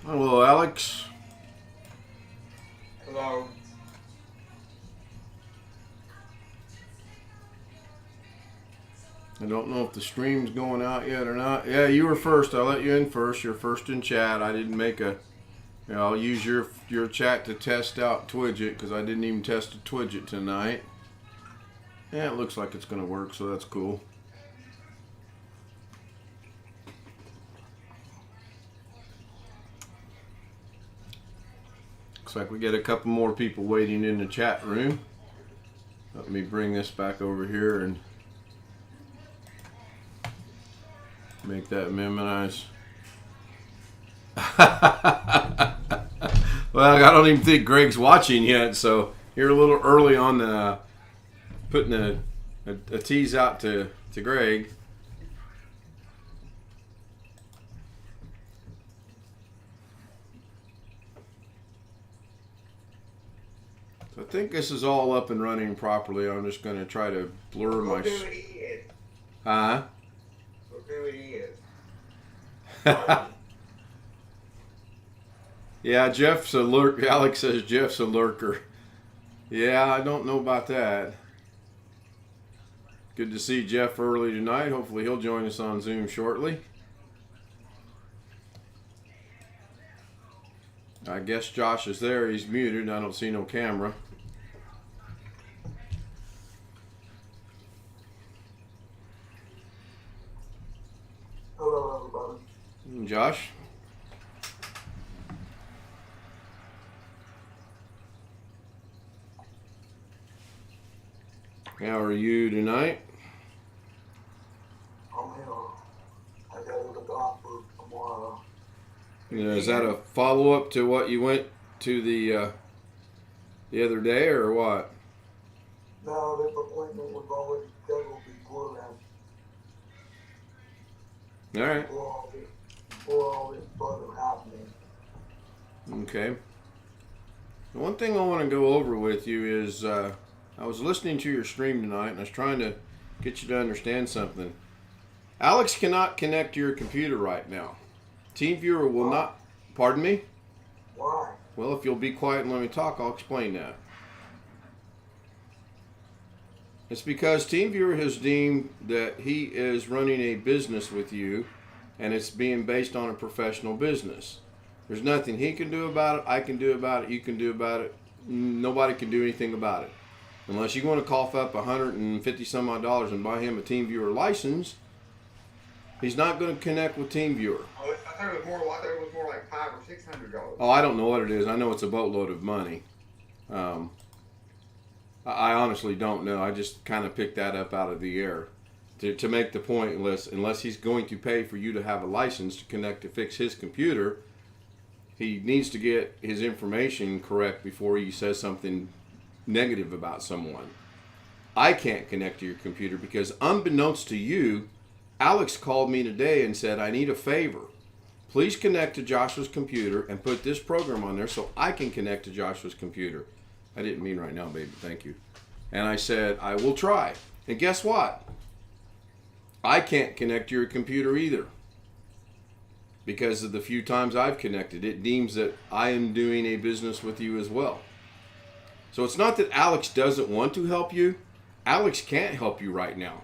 Hello, Alex. Hello. I don't know if the stream's going out yet or not. Yeah, you were first. I let you in first. You're first in chat. I didn't make a. I'll use your chat to test out Twidget because I didn't even test a Twidget tonight. Yeah, it looks like it's going to work, so that's cool. Looks like we get a couple more people waiting in the chat room. Let me bring this back over here and make that minimize. Well, I don't even think Greg's watching yet, so you're a little early on the putting a tease out to Greg. So I think this is all up and running properly. I'm just going to try to blur my. Look who he is. Huh? Look who he is. Yeah, Jeff's a lurker. Alex says Jeff's a lurker. Yeah, I don't know about that. Good to see Jeff early tonight. Hopefully he'll join us on Zoom shortly. I guess Josh is there. He's muted. I don't see no camera. Hello, everybody. Josh? How are you tonight? I'm here. I gotta go to the doctor tomorrow. Is that a follow-up to what you went to the other day, or what? No, this appointment was already scheduled beforehand. All right. Before all this started happening. Okay. The one thing I want to go over with you is I was listening to your stream tonight, and I was trying to get you to understand something. Alex cannot connect to your computer right now. TeamViewer will not. Pardon me? Why? Well, if you'll be quiet and let me talk, I'll explain that. It's because TeamViewer has deemed that he is running a business with you, and it's being based on a professional business. There's nothing he can do about it, I can do about it, you can do about it. Nobody can do anything about it. Unless you want to cough up $150 some odd and buy him a TeamViewer license, he's not going to connect with TeamViewer. Oh, I thought it was more like $500 or $600. Oh, I don't know what it is. I know it's a boatload of money. I honestly don't know. I just kind of picked that up out of the air to make the point. Unless he's going to pay for you to have a license to connect to fix his computer, he needs to get his information correct before he says something negative about someone. I can't connect to your computer because, unbeknownst to you, Alex called me today and said, I need a favor. Please connect to Joshua's computer and put this program on there so I can connect to Joshua's computer. I didn't mean right now, baby. Thank you. And I said, I will try. And guess what? I can't connect to your computer either. Because of the few times I've connected, it deems that I am doing a business with you as well. So it's not that Alex doesn't want to help you. Alex can't help you right now.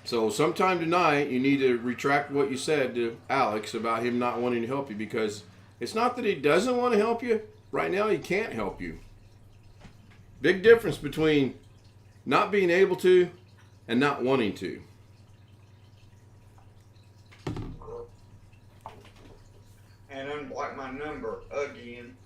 So sometime tonight, you need to retract what you said to Alex about him not wanting to help you, because it's not that he doesn't want to help you. Right now, he can't help you. Big difference between not being able to and not wanting to. And unblock my number again.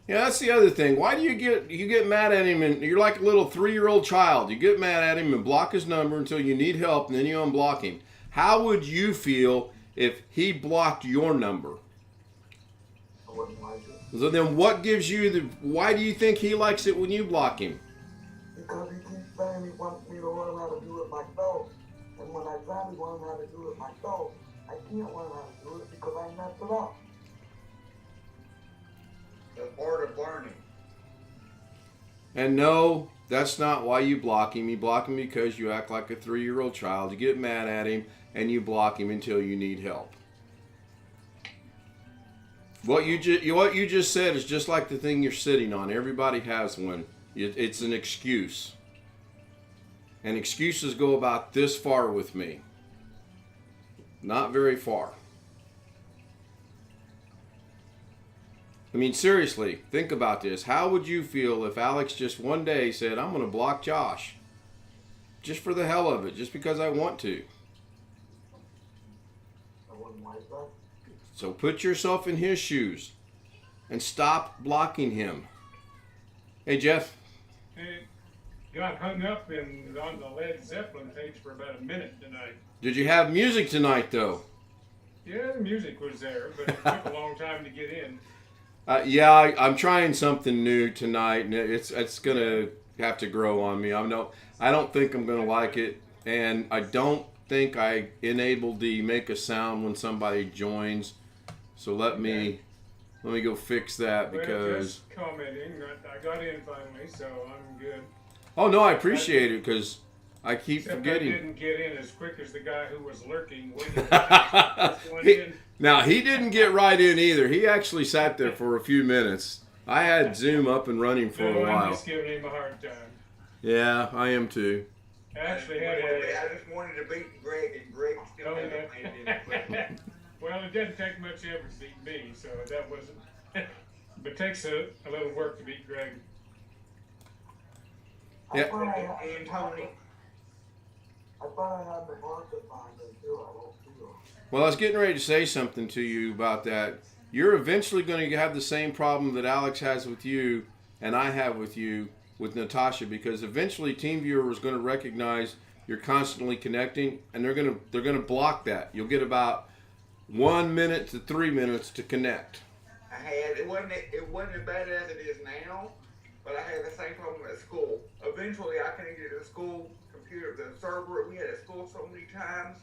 Yeah, that's the other thing. Why do you get mad at him, and you're like a little 3-year-old child. You get mad at him and block his number until you need help, and then you unblock him. How would you feel if he blocked your number? I wouldn't like it. So then what gives you why do you think he likes it when you block him? Because he keeps saying he wants me to learn how to do it myself. And when I finally learn how to do it myself, I can't learn how to do it because I messed it up. The art of learning. And no, that's not why you block him. You block him because you act like a 3-year-old child. You get mad at him and you block him until you need help. What you just said is just like the thing you're sitting on. Everybody has one. It's an excuse. And excuses go about this far with me. Not very far. I mean, seriously, think about this. How would you feel if Alex just one day said, I'm going to block Josh? Just for the hell of it, just because I want to. I wouldn't like that. So put yourself in his shoes and stop blocking him. Hey, Jeff. It got hung up on the Led Zeppelin page for about a minute tonight. Did you have music tonight, though? Yeah, the music was there, but it took a long time to get in. Yeah, I'm trying something new tonight, and it's gonna have to grow on me. I don't think I'm gonna like it, and I don't think I enabled the make a sound when somebody joins. So let me go fix that Well, because. just commenting, I got in finally, so I'm good. Oh no, I appreciate it because I keep Except forgetting. I didn't get in as quick as the guy who was lurking, waiting for the first one in. Now, he didn't get right in either. He actually sat there for a few minutes. I had Zoom up and running for a No, I'm while. just giving him a hard time. Yeah, I am too. I actually had I just wanted to beat Greg, and Greg still Oh, hasn't yeah. made it in the Well, it doesn't take much effort to beat me, so that wasn't. But it takes a little work to beat Greg. Yeah. And Tony. I thought I had the market finder too. I won't feel. Well, I was getting ready to say something to you about that. You're eventually going to have the same problem that Alex has with you and I have with you with Natasha, because eventually TeamViewer is going to recognize you're constantly connecting, and they're going to block that. You'll get about 1 minute to 3 minutes to connect. It wasn't as bad as it is now, but I had the same problem at school. Eventually, I connected to the school computer, the server we had at school so many times,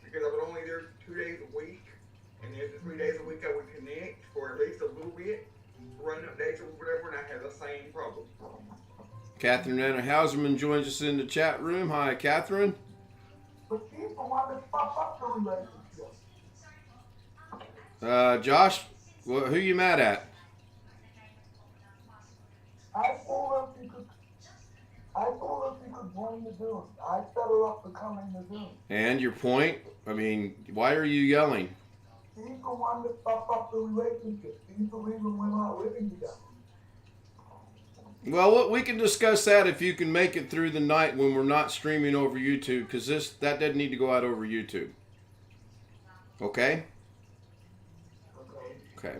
because I was only there 2 days a week, and then the 3 days a week I would connect for at least a little bit, run updates or whatever, and I had the same problem. Catherine Anna Hauserman joins us in the chat room. Hi, Catherine. But people want to pop up the relationship. Josh, who you mad at? I told her she could join the Zoom. I set her up to come in the Zoom. And your point? I mean, why are you yelling? She's the one that fucked up the relationship. She's the reason we're not living together. Well, we can discuss that if you can make it through the night when we're not streaming over YouTube, because that doesn't need to go out over YouTube. Okay? Okay.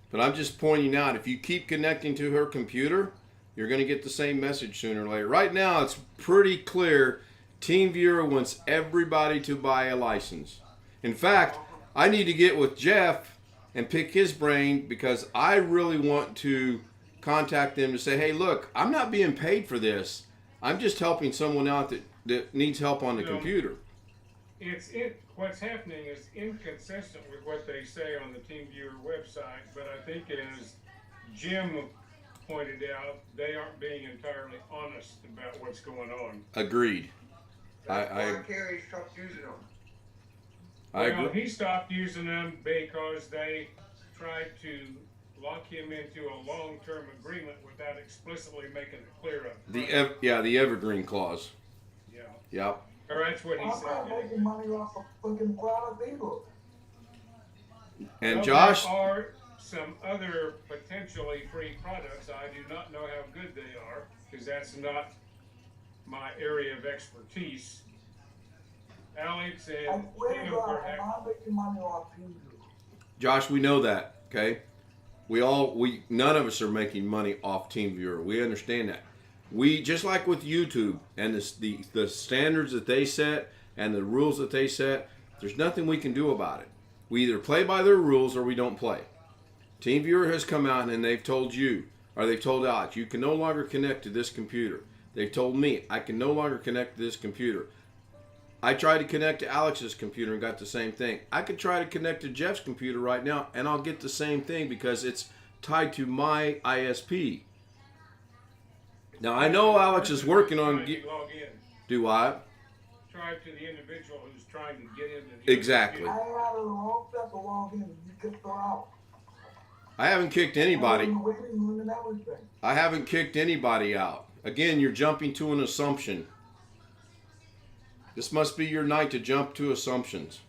But I'm just pointing out, if you keep connecting to her computer, you're going to get the same message sooner or later. Right now, it's pretty clear TeamViewer wants everybody to buy a license. In fact, I need to get with Jeff and pick his brain, because I really want to contact them to say, hey, look, I'm not being paid for this. I'm just helping someone out that needs help on the computer. What's happening is inconsistent with what they say on the TeamViewer website, but I think as Jim pointed out, they aren't being entirely honest about what's going on. Agreed. That's why Kerry stopped using them. Well, he stopped using them because they tried to lock him into a long-term agreement without explicitly making it clear up. The evergreen clause. Yeah. Yep. Or that's what he I'm said. not making money off of fucking product either. And Well, Josh, there are some other potentially free products. I do not know how good they are, because that's not my area of expertise. Alex I and swear to Tim God, were I'm not making money off TeamViewer. Josh, we know that, okay? None of us are making money off TeamViewer. We understand that. We, just like with YouTube and the standards that they set and the rules that they set, there's nothing we can do about it. We either play by their rules or we don't play. TeamViewer has come out and they've told you, or they've told Alex, you can no longer connect to this computer. They've told me, I can no longer connect to this computer. I tried to connect to Alex's computer and got the same thing. I could try to connect to Jeff's computer right now and I'll get the same thing because it's tied to my ISP. Now I know Alex is working on log in. do I? subscribe to the individual who's trying to get into the Exactly. I had a long step to log in and you kicked her out. I haven't kicked anybody. I was in the waiting room and everything. I haven't kicked anybody out. Again, you're jumping to an assumption. This must be your night to jump to assumptions.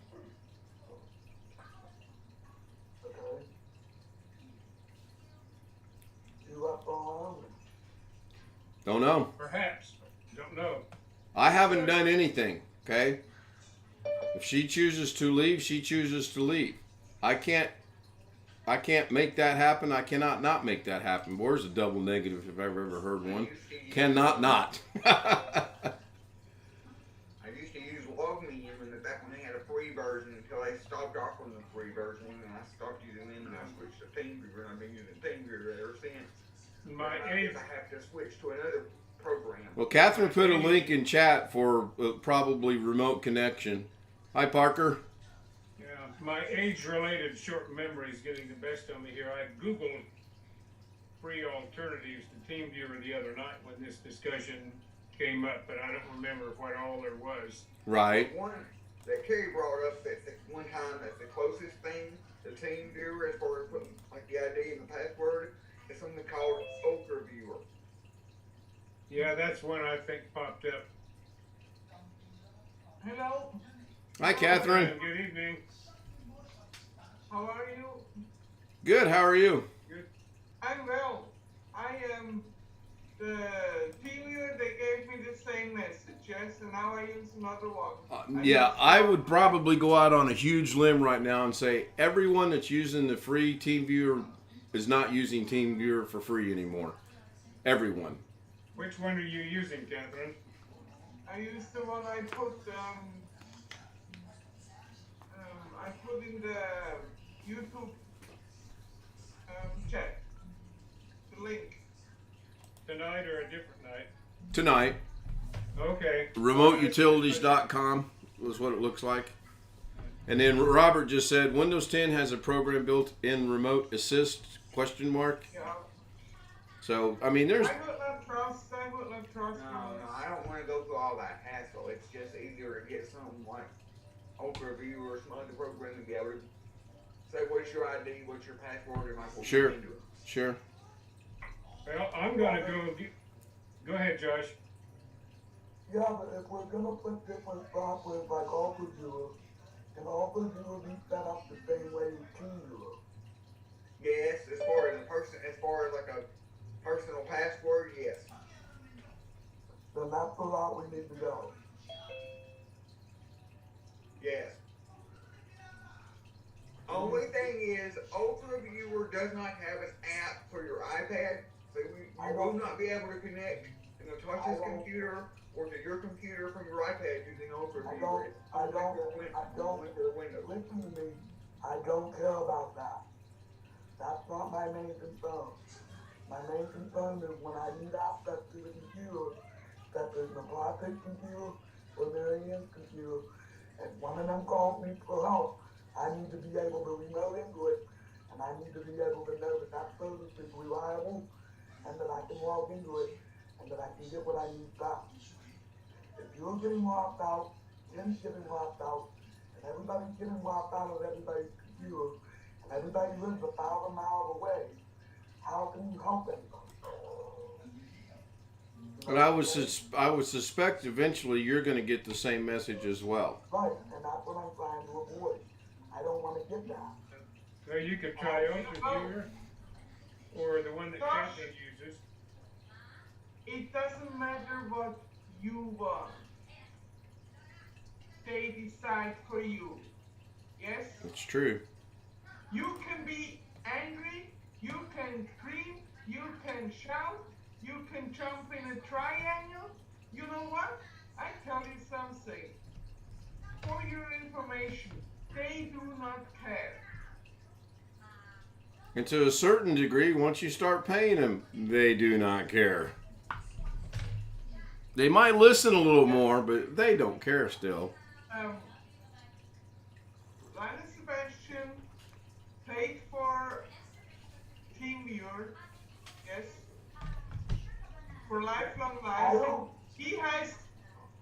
Okay. You left on. Don't know. Perhaps. Don't know. I haven't done anything, okay? If she chooses to leave, she chooses to leave. I can't make that happen. I cannot not make that happen. Where's a double negative if I've ever heard one? Cannot not. I used to use LogMe back when they had a free version until they stopped offering the free version, and I stopped using them and I switched to TeamViewer, and I've been using TeamViewer ever since. My I age, guess I have to switch to another program. Well, Catherine put a link in chat for probably remote connection. Hi, Parker. yeah, my age-related short memory is getting the best of me here. I Googled free alternatives to TeamViewer the other night when this discussion came up, but I don't remember what all there was. Right. One that Kerry brought up that one time that's the closest thing to TeamViewer as far as putting like the ID and the password is something called Okra Viewer. Yeah, that's one I think popped up. Hello, Hi, Catherine. Good evening. how are you? Good. How are you? I'm well. I am the TeamViewer. They gave me the same message, yes, and now I use another one. Yeah, I would probably go out on a huge limb right now and say everyone that's using the free TeamViewer is not using TeamViewer for free anymore. Everyone. Which one are you using, Catherine? I use the one I put in the YouTube chat. The link. Tonight or a different night? Tonight, Okay. remoteutilities.com was what it looks like. And then Robert just said Windows 10 has a program built in remote assist ? Yeah. So, I mean, there's I would not trust. No, I don't want to go through all that hassle. It's just easier to get something like Okra Viewer or some other program to be able to say what's your ID, what's your password, and I will Sure. get into it. sure. Well, I'm gonna go ahead, Josh. Yeah, but if we're gonna put different softwares like AlphaViewer, can AlphaViewer be set up the same way as TeamViewer? Yes, as far as like a personal password, yes. Then that's the route we need to go. Yes. Only thing is, Okra Viewer does not have an app for your iPad, so you will not be able to connect in the touchless computer or to your computer from your iPad using Okra Viewer. I don't, Only for Windows. listen to me, I don't care about that. That's not my main concern. My main concern is when I need access to the computer, that there's a Project computer or Marianne's computer, and one of them calls me for help, I need to be able to remote into it, and I need to be able to know that that service is reliable, and that I can log into it, and that I can get what I need done. If you're getting locked out, Jim's getting locked out, and everybody's getting locked out of everybody's computer, and everybody lives 1,000 miles away, how can you help anybody? But I would suspect eventually you're going to get the same message as well. Right, and that's what I'm trying to avoid. I don't want to get that. So you could try OpenViewer or the one that Catherine uses. It doesn't matter what you want. They decide for you. Yes? It's true. You can be angry, you can scream, you can shout, you can jump in a triangle. You know what? I tell you something. For your information, they do not care. And to a certain degree, once you start paying them, they do not care. They might listen a little more, but they don't care still. Lana Sebastian paid for TeamViewer, yes, for lifelong license.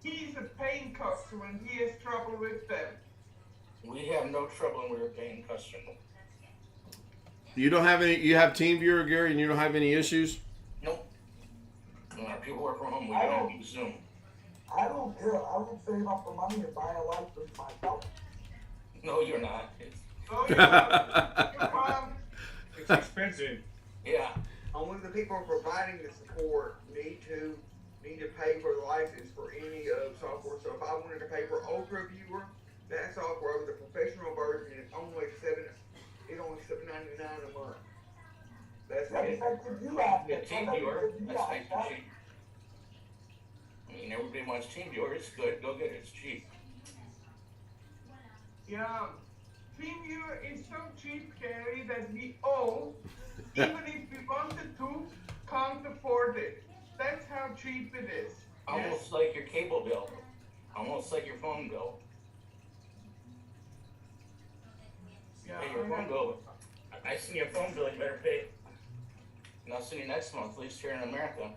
He's a paying customer and he has trouble with them. We have no trouble with a paying customer. You don't have any. You have TeamViewer, Gary, and you don't have any issues. Nope. When our people work from home, we I don't don't- use Zoom. I don't care. I would save up the money and buy a license myself. No, you're not. It's, Oh, yeah. Your mom, It's expensive. yeah. Only the people providing the support need to pay for the license for any software. So if I wanted to pay for Ultra Viewer, that software with the professional version is only $7.99 a month. That's That's it. what you have. Get TeamViewer. That's nice and cheap. I mean, everybody wants TeamViewer. It's good. Go get it. It's cheap. yeah. TeamViewer is so cheap, Gary, that we all, even if we wanted to, can't afford it. That's how cheap it is. Almost like your cable bill. Almost like your phone bill. Yeah, Pay your I phone know. bill. I send you a phone bill. You better pay it. And I'll send you next month, at least here in America.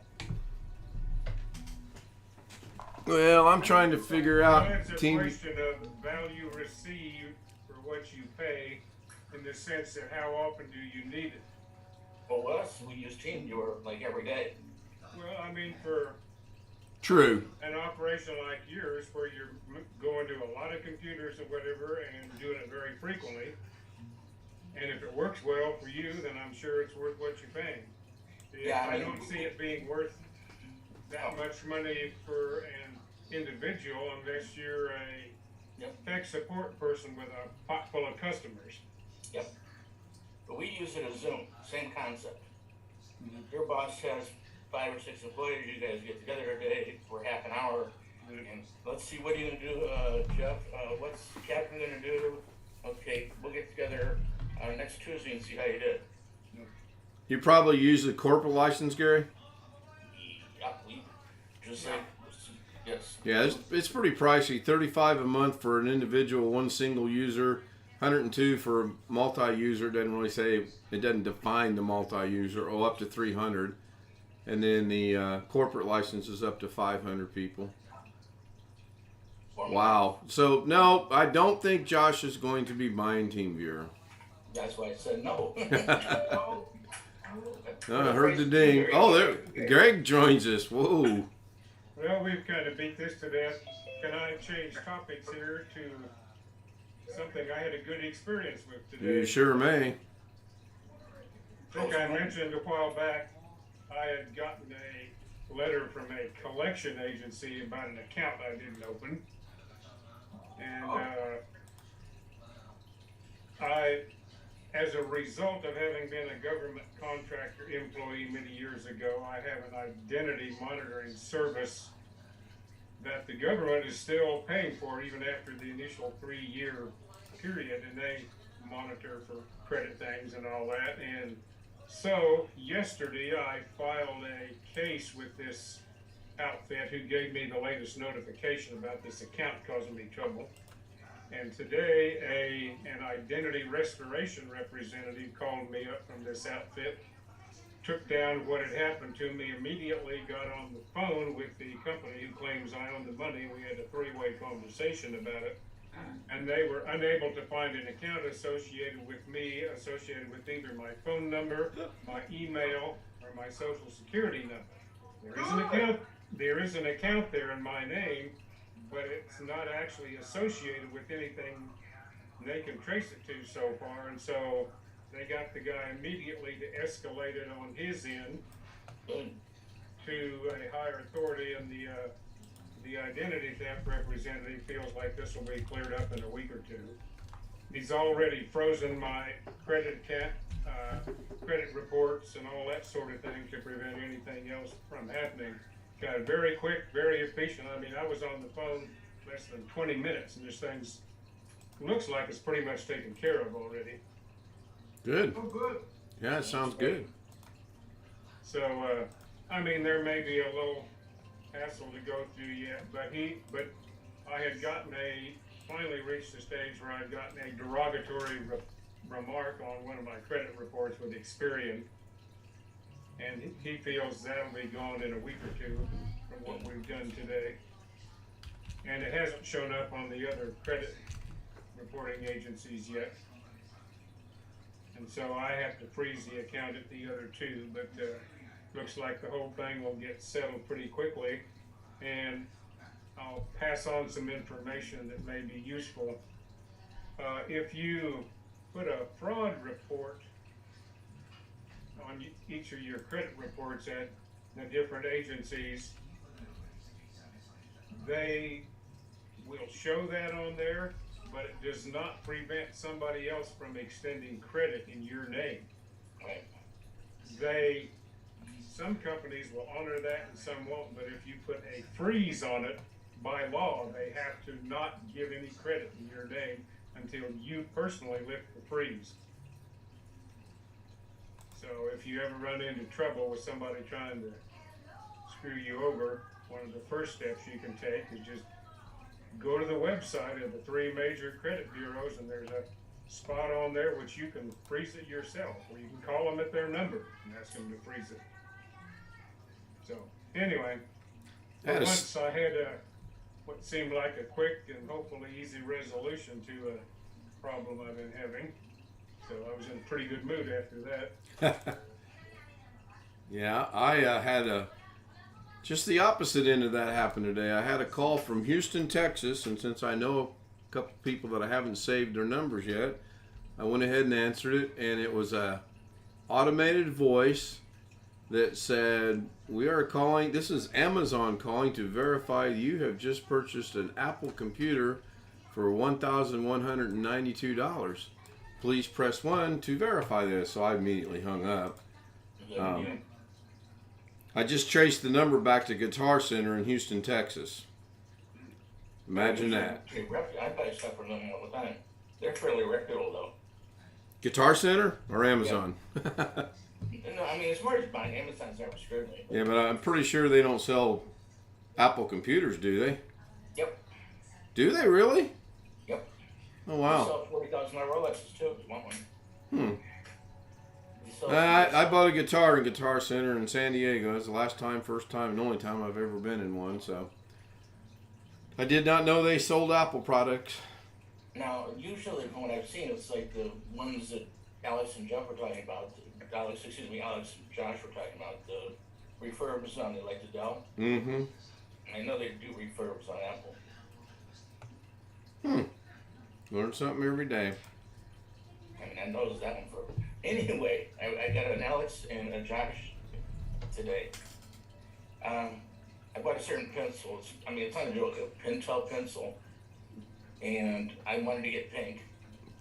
Well, I'm trying to figure out Well, it's a Team. question of value received for what you pay, in the sense of how often do you need it. For us, we use TeamViewer like every day. Well, I mean, for True. an operation like yours, where you're going to a lot of computers or whatever and doing it very frequently, and if it works well for you, then I'm sure it's worth what you're paying. Yeah, I I mean- don't see it being worth that much money for an individual unless you're a Yep. tech support person with a pot full of customers. Yep. But we use it as Zoom. Same concept. Your boss has 5 or 6 employees. You guys get together a day for half an hour. And let's see, what are you going to do, Jeff? What's Captain going to do? Okay, we'll get together next Tuesday and see how you did. You probably use the corporate license, Gary. Yeah, we just like, yes. Yeah, it's pretty pricey. $35 a month for an individual, one single user. $102 for a multi-user. Doesn't really say, it doesn't define the multi-user. Oh, up to 300, and then the corporate license is up to 500 people. Wow. So no, I don't think Josh is going to be buying TeamViewer. That's why I said no. I heard the ding. Oh, there, Greg joins us. Whoa. Well, we've kind of beat this to death. Can I change topics here to something I had a good experience with today? You sure may. I think I mentioned a while back I had gotten a letter from a collection agency about an account I didn't open. And I, as a result of having been a government contractor employee many years ago, I have an identity monitoring service that the government is still paying for even after the initial 3-year period, and they monitor for credit things and all that. And so yesterday I filed a case with this outfit who gave me the latest notification about this account causing me trouble. And today an identity restoration representative called me up from this outfit, took down what had happened to me, immediately got on the phone with the company who claims I own the money. We had a 3-way conversation about it. And they were unable to find an account associated with me, associated with either my phone number, my email, or my social security number. There is an account there in my name, but it's not actually associated with anything they can trace it to so far. And so they got the guy immediately to escalate it on his end to a higher authority, and the identity theft representative feels like this will be cleared up in a week or two. He's already frozen my credit reports and all that sort of thing to prevent anything else from happening. Got it very quick, very efficient. I mean, I was on the phone less than 20 minutes, and this thing's looks like it's pretty much taken care of already. Good. Oh, good. Yeah, it sounds good. So, I mean, there may be a little hassle to go through yet, but I had finally reached the stage where I'd gotten a derogatory remark on one of my credit reports with Experian, and he feels that'll be gone in a week or two from what we've done today. and it hasn't shown up on the other credit reporting agencies yet. And so I have to freeze the account at the other two, but looks like the whole thing will get settled pretty quickly. And I'll pass on some information that may be useful. If you put a fraud report on each of your credit reports at the different agencies, they will show that on there, but it does not prevent somebody else from extending credit in your name. Right. Some companies will honor that and some won't, but if you put a freeze on it, by law, they have to not give any credit in your name until you personally lift the freeze. So if you ever run into trouble with somebody trying to screw you over, one of the first steps you can take is just go to the website of the 3 major credit bureaus, and there's a spot on there which you can freeze it yourself, or you can call them at their number and ask them to freeze it. So anyway, once I had what seemed like a quick and hopefully easy resolution to a problem I've been having. So I was in a pretty good mood after that. Yeah, I had just the opposite end of that happen today. I had a call from Houston, Texas, and since I know a couple people that I haven't saved their numbers yet, I went ahead and answered it, and it was a automated voice that said, "We are calling, this is Amazon calling to verify you have just purchased an Apple computer for $1,192. Please press 1 to verify this." So I immediately hung up. I just traced the number back to Guitar Center in Houston, Texas. Imagine that. I buy stuff from them all the time. They're fairly reputable, though. Guitar Center or Amazon? No, I mean, as far as buying, Amazon's never screwed me. Yeah, but I'm pretty sure they don't sell Apple computers, do they? Yep. Do they really? Yep. Oh, They wow. sell $40,000 Rolexes, too, if you want one. They sell- I bought a guitar in Guitar Center in San Diego. It's the last time, first time, and only time I've ever been in one, so. I did not know they sold Apple products. Now, usually from what I've seen, it's like the ones that Alex and Josh were talking about, Alex and Josh were talking about, the refurbs on like the Dell. Mm-hmm. I know they do refurbs on Apple. Learn something every day. I mean, I noticed that one for. Anyway, I got an Alex and a Josh today. I bought a certain pencil. It's not a joke, a Pentel pencil. And I wanted to get pink.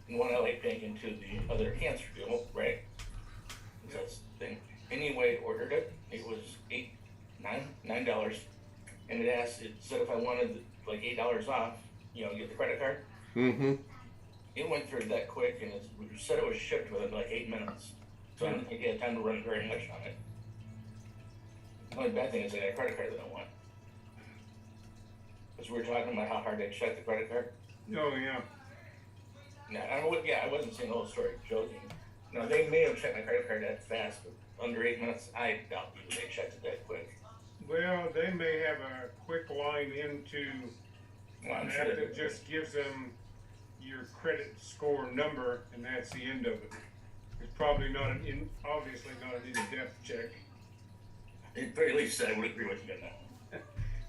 And one LA pink into the other cancer fuel, right? That's the thing. Anyway, ordered it. It was $9. And it said if I wanted like $8 off, get the credit card. Mm-hmm. It went through that quick, and it said it was shipped within like 8 minutes. So I didn't think I had time to run very much on it. The only bad thing is I got a credit card that I want. Because we were talking about how hard they check the credit card. Oh yeah. I wasn't saying the whole story, joking. No, they may have checked my credit card that fast, but under 8 minutes, I doubt they checked it that quick. Well, they may have a quick line into I'm an sure app they that do. just gives them your credit score number, and that's the end of it. It's probably obviously not an in-depth check. At the very least, I would agree with you on that.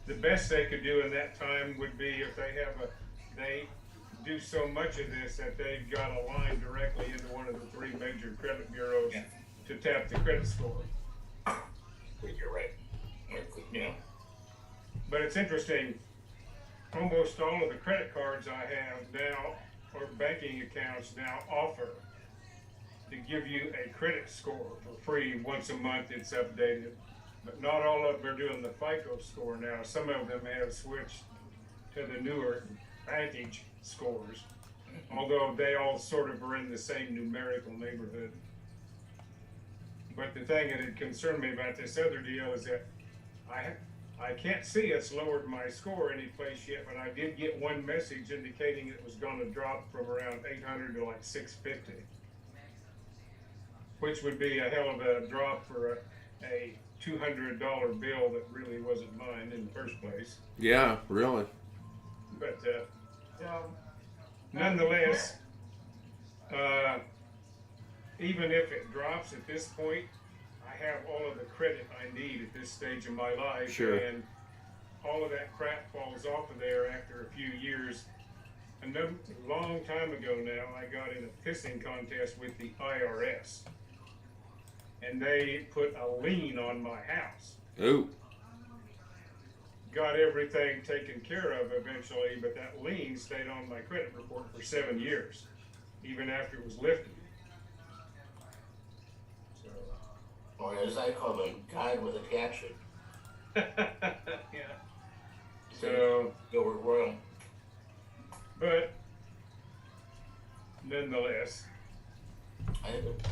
The best they could do in that time would be if they do so much of this that they've got a line directly into one of the 3 major credit bureaus to tap the credit score. You're right. But it's interesting, almost all of the credit cards I have now, or banking accounts now, offer to give you a credit score for free once a month. It's updated. But not all of them are doing the FICO score now. Some of them have switched to the newer Vantage scores, although they all sort of are in the same numerical neighborhood. But the thing that had concerned me about this other deal is that I can't see it's lowered my score any place yet, but I did get one message indicating it was going to drop from around 800 to like 650, which would be a hell of a drop for a $200 bill that really wasn't mine in the first place. Yeah, really. But Yeah. nonetheless, even if it drops at this point, I have all of the credit I need at this stage of my life. Sure. And all of that crap falls off of there after a few years. A long time ago now, I got in a pissing contest with the IRS. And they put a lien on my house. Ooh. Got everything taken care of eventually, but that lien stayed on my credit report for 7 years, even after it was lifted. So, Or as I call them, God with a caption. yeah. So, Gilbert Royal. but nonetheless,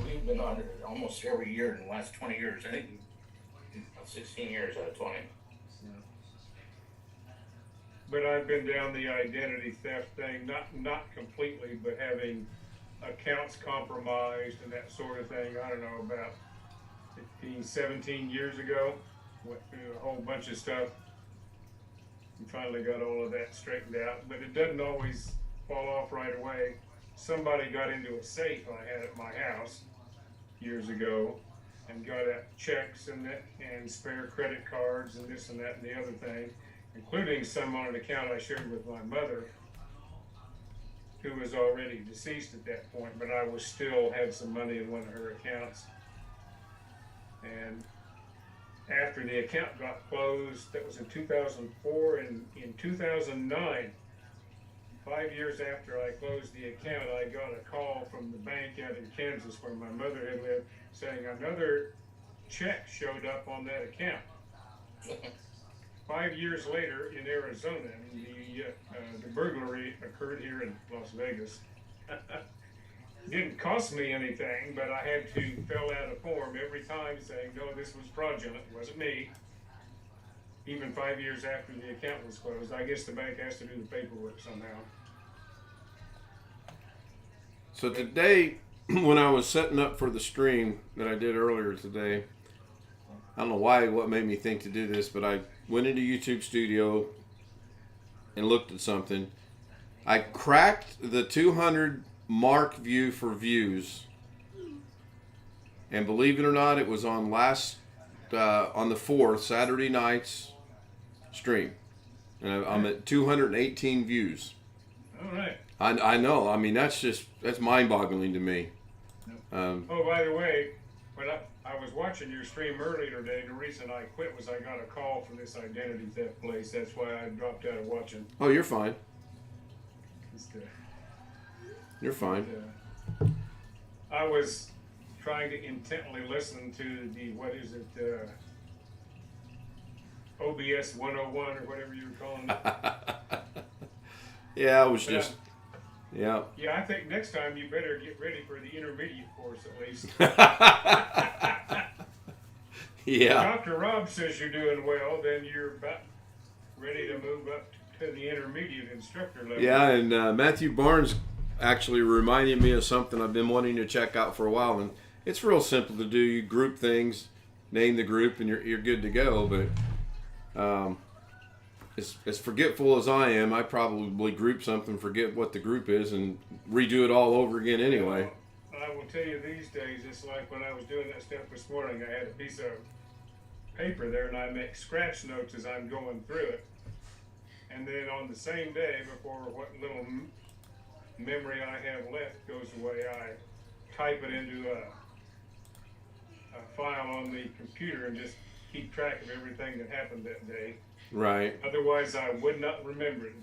We've been on it almost every year in the last 20 years. I think 16 years out of 20. but I've been down the identity theft thing, not completely, but having accounts compromised and that sort of thing. I don't know, about 15, 17 years ago, went through a whole bunch of stuff. And finally got all of that straightened out, but it doesn't always fall off right away. Somebody got into a safe I had at my house years ago and got at checks and spare credit cards and this and that and the other thing, including some on an account I shared with my mother, who was already deceased at that point, but I was still had some money in one of her accounts. And after the account got closed, that was in 2004, and in 2009, 5 years after I closed the account, I got a call from the bank out in Kansas where my mother had lived, saying another check showed up on that account. 5 years later in Arizona, the burglary occurred here in Las Vegas. Didn't cost me anything, but I had to fill out a form every time saying, no, this was fraudulent, it wasn't me. Even 5 years after the account was closed. I guess the bank has to do the paperwork somehow. So today, when I was setting up for the stream that I did earlier today, I don't know what made me think to do this, but I went into YouTube Studio and looked at something. I cracked the 200 mark view for views, and believe it or not, it was on on the 4th, Saturday night's stream, and I'm at 218 views. All right. I know. I mean, that's mind-boggling to me. Oh, by the way, when I was watching your stream earlier today, the reason I quit was I got a call from this identity theft place. That's why I dropped out of watching. Oh, you're fine. Just, You're fine. I was trying to intently listen to the, OBS 101 or whatever you were calling it. Yeah, I was just... Yeah. Yeah, I think next time you better get ready for the intermediate course at least. Yeah. If Dr. Rob says you're doing well, then you're about ready to move up to the intermediate instructor level. Yeah, and Matthew Barnes actually reminded me of something I've been wanting to check out for a while, and it's real simple to do. You group things, name the group, and you're good to go. But as forgetful as I am, I probably group something, forget what the group is, and redo it all over again anyway. I will tell you, these days, it's like when I was doing that stuff this morning, I had a piece of paper there, and I make scratch notes as I'm going through it. And then on the same day, before what little memory I have left goes away, I type it into a file on the computer and just keep track of everything that happened that day. Right. Otherwise, I would not remember it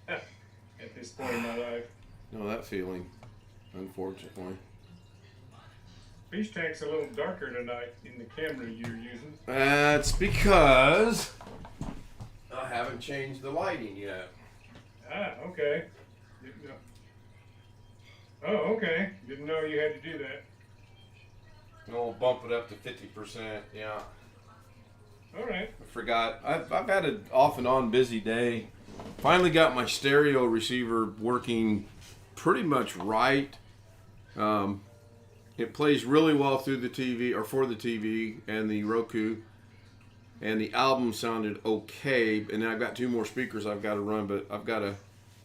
at this point in my life. No, that feeling, unfortunately. Fish tank's a little darker tonight in the camera you're using. That's because I haven't changed the lighting yet. Ah, okay. Didn't know. Oh, okay. Didn't know you had to do that. We'll bump it up to 50%. Yeah. All right. I forgot. I've had an off and on busy day. Finally got my stereo receiver working pretty much right. It plays really well through the TV, or for the TV and the Roku. And the album sounded okay. And then I've got 2 more speakers I've got to run, but I've got to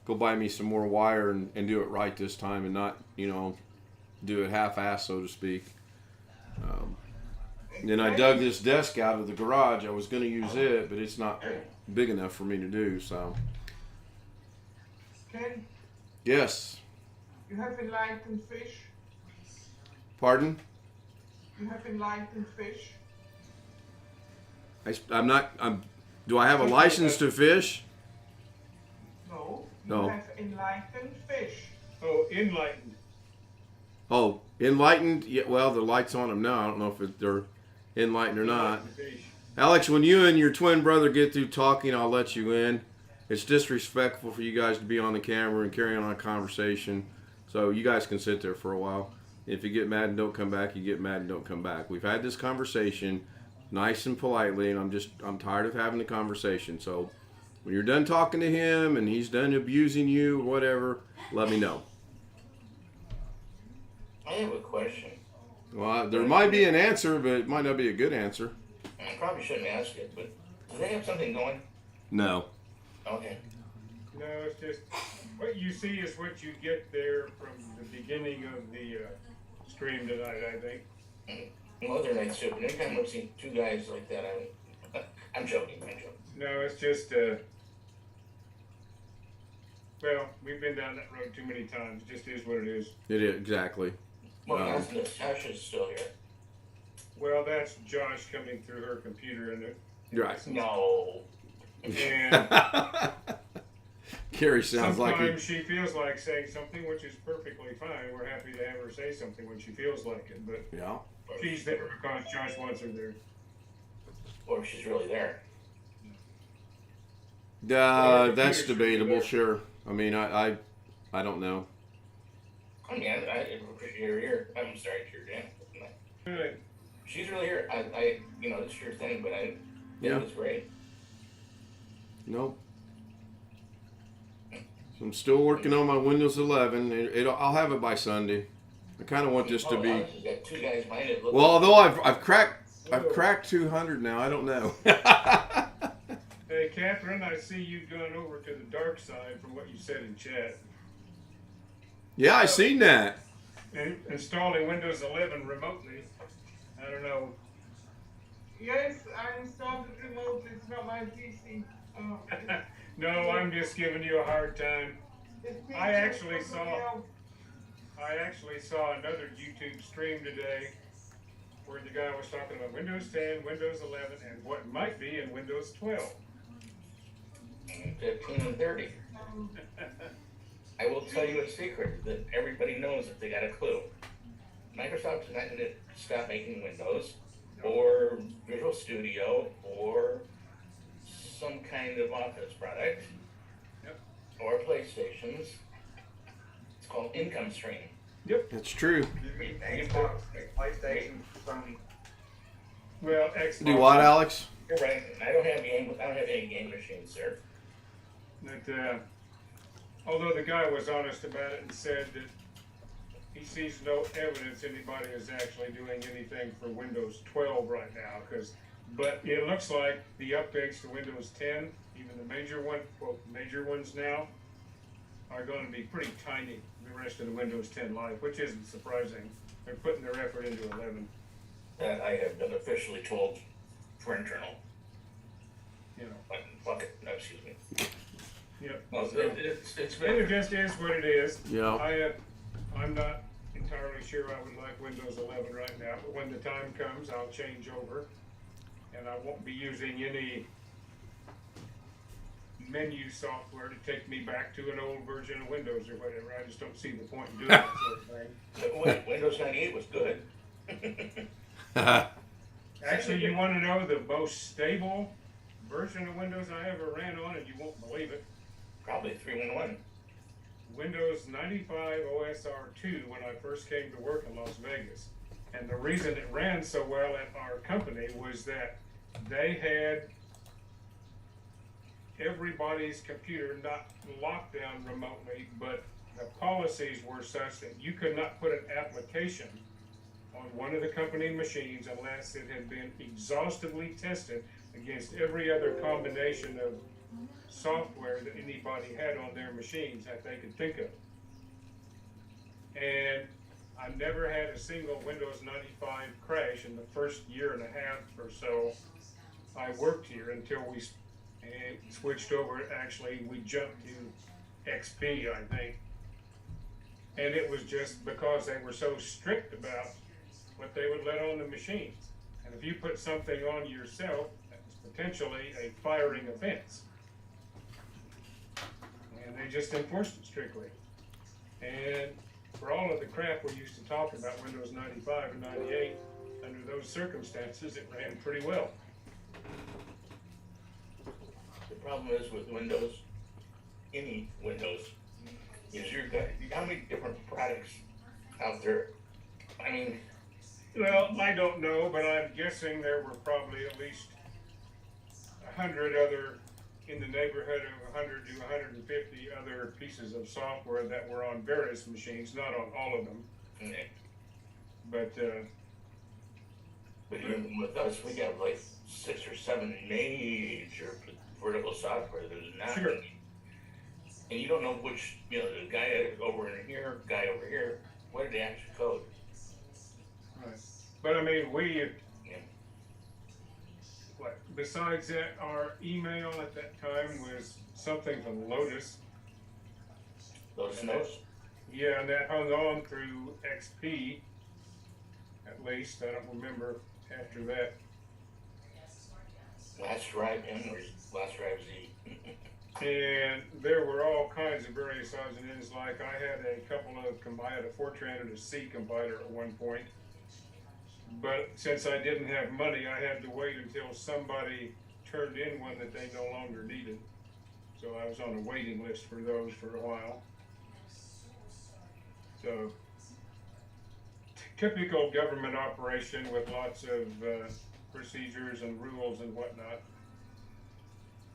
go buy me some more wire and do it right this time and not, do it half-assed, so to speak. Then I dug this desk out of the garage. I was going to use it, but it's not big enough for me to do, so. Ken, Yes. you have enlightened fish. Pardon? You have enlightened fish. Do I have a license to fish? No, you No. have enlightened fish. Oh, enlightened. Oh, enlightened? Yeah, well, the light's on them now. I don't know if they're enlightened or not. Enlightened fish. Alex, when you and your twin brother get through talking, I'll let you in. It's disrespectful for you guys to be on the camera and carry on a conversation. So you guys can sit there for a while. If you get mad and don't come back, you get mad and don't come back. We've had this conversation nice and politely, and I'm tired of having the conversation. So when you're done talking to him and he's done abusing you or whatever, let me know. I have a question. Well, there might be an answer, but it might not be a good answer. I probably shouldn't ask it, but do they have something going? No. Okay. No, it's just what you see is what you get there from the beginning of the stream tonight, I think. Well, other nights too. But anytime I've seen two guys like that, I'm joking. No, it's just well, we've been down that road too many times. It just is what it is. It is, exactly. Well, Tasha's still here. Well, that's Josh coming through her computer and Right. No. and Carrie sounds like sometimes she feels like saying something, which is perfectly fine. We're happy to have her say something when she feels like it, but yeah. she's there because Josh wants her there. Or if she's really there. That's debatable, sure. I mean, I don't know. I mean, I appreciate her here. I'm sorry to hear Dan. Good. She's really here. It's your thing, but I Yeah. think it's great. Nope. So I'm still working on my Windows 11. I'll have it by Sunday. I kind of want this to be. Alex has got two guys behind it. Well, although I've cracked 200 now. I don't know. Hey, Catherine, I see you going over to the dark side from what you said in chat. Yeah, I seen that. And installing Windows 11 remotely. I don't know. Yes, I installed it remotely. It's not my PC. No, I'm just giving you a hard time. It's PC I actually for somebody saw- else. I actually saw another YouTube stream today where the guy was talking about Windows 10, Windows 11, and what might be in Windows 12. 15 and 30. I will tell you a secret that everybody knows if they got a clue. Microsoft is not going to stop making Windows or Visual Studio or some kind of Office product or PlayStations. It's called income stream. That's true. Xbox, PlayStation, Sony. Well, Xbox. Do what, Alex? You're right. I don't have any game machines, sir. That, although the guy was honest about it and said that he sees no evidence anybody is actually doing anything for Windows 12 right now, but it looks like the updates to Windows 10, even the major ones now, are going to be pretty tiny the rest of the Windows 10 life, which isn't surprising. They're putting their effort into 11. That I have been officially told for internal. You know. But fuck it. No, excuse me. Yep. Well, it's It been. just is what it is. Yeah. I'm not entirely sure I would like Windows 11 right now, but when the time comes, I'll change over, and I won't be using any menu software to take me back to an old version of Windows or whatever. I just don't see the point in doing that sort of thing. Wait, Windows 98 was good. Actually, you want to know the most stable version of Windows I ever ran on, and you won't believe it. Probably 3-1-1. Windows 95 OSR2 when I first came to work in Las Vegas. And the reason it ran so well at our company was that they had everybody's computer not locked down remotely, but the policies were such that you could not put an application on one of the company machines unless it had been exhaustively tested against every other combination of software that anybody had on their machines that they could think of. And I never had a single Windows 95 crash in the first year and a half or so I worked here until we switched over. Actually, we jumped to XP, I think. And it was just because they were so strict about what they would let on the machines. And if you put something on yourself, that was potentially a firing offense. And they just enforced it strictly. And for all of the crap we used to talk about Windows 95 and 98, under those circumstances, it ran pretty well. The problem is with Windows, any Windows, is how many different products out there? I mean, Well, I don't know, but I'm guessing there were probably at least 100 other, in the neighborhood of 100 to 150 other pieces of software that were on various machines, not on all of them. But but even with us, we got like 6 or 7 major vertical software. There's not Sure. many. And you don't know which, the guy over in here, guy over here, what did they actually code? right. But I mean, Yeah. besides that, our email at that time was something from Lotus. Those notes? Yeah, and that hung on through XP, at least. I don't remember after that. Last drive in or last drive Z? And there were all kinds of various odds and ends. Like I had a couple of, I had a Fortran and a C compiler at one point. But since I didn't have money, I had to wait until somebody turned in one that they no longer needed. So I was on a waiting list for those for a while. So typical government operation with lots of procedures and rules and whatnot.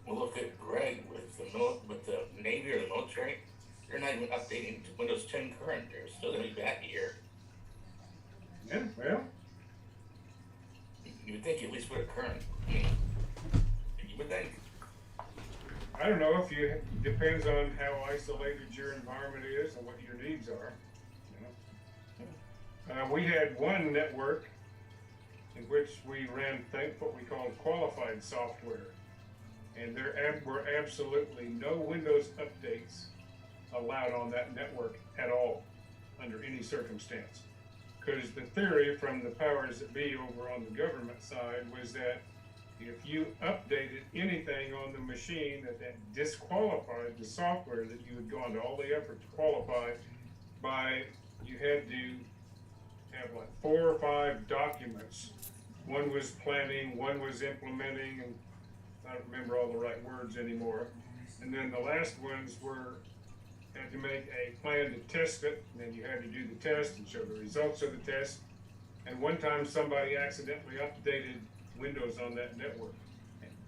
Well, look at Greg with the Navy or the military. They're not even updating to Windows 10 current. They're still going to be back a year. Yeah, well, You would think you at least put a current. I mean, you would think. I don't know if depends on how isolated your environment is and what your needs are. We had one network in which we ran what we called qualified software. And there were absolutely no Windows updates allowed on that network at all, under any circumstance. Because the theory from the powers that be over on the government side was that if you updated anything on the machine that disqualified the software that you had gone to all the effort to qualify by, you had to have like 4 or 5 documents. One was planning, one was implementing, and I don't remember all the right words anymore. And then the last ones had to make a plan to test it, and then you had to do the test and show the results of the test. And one time somebody accidentally updated Windows on that network.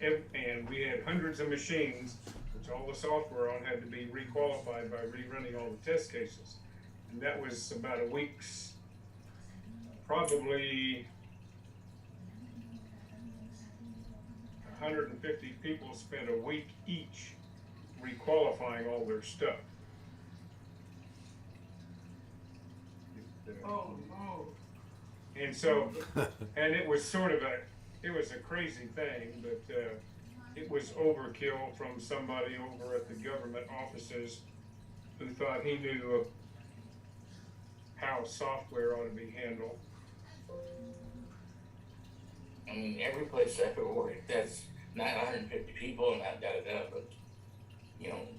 And we had hundreds of machines, which all the software on had to be requalified by rerunning all the test cases. And that was about a week's, probably 150 people spent a week each requalifying all their stuff. Oh, no. And so, and it was sort of it was a crazy thing, but it was overkill from somebody over at the government offices who thought he knew how software ought to be handled. I mean, every place I've ever worked, that's not 150 people, not but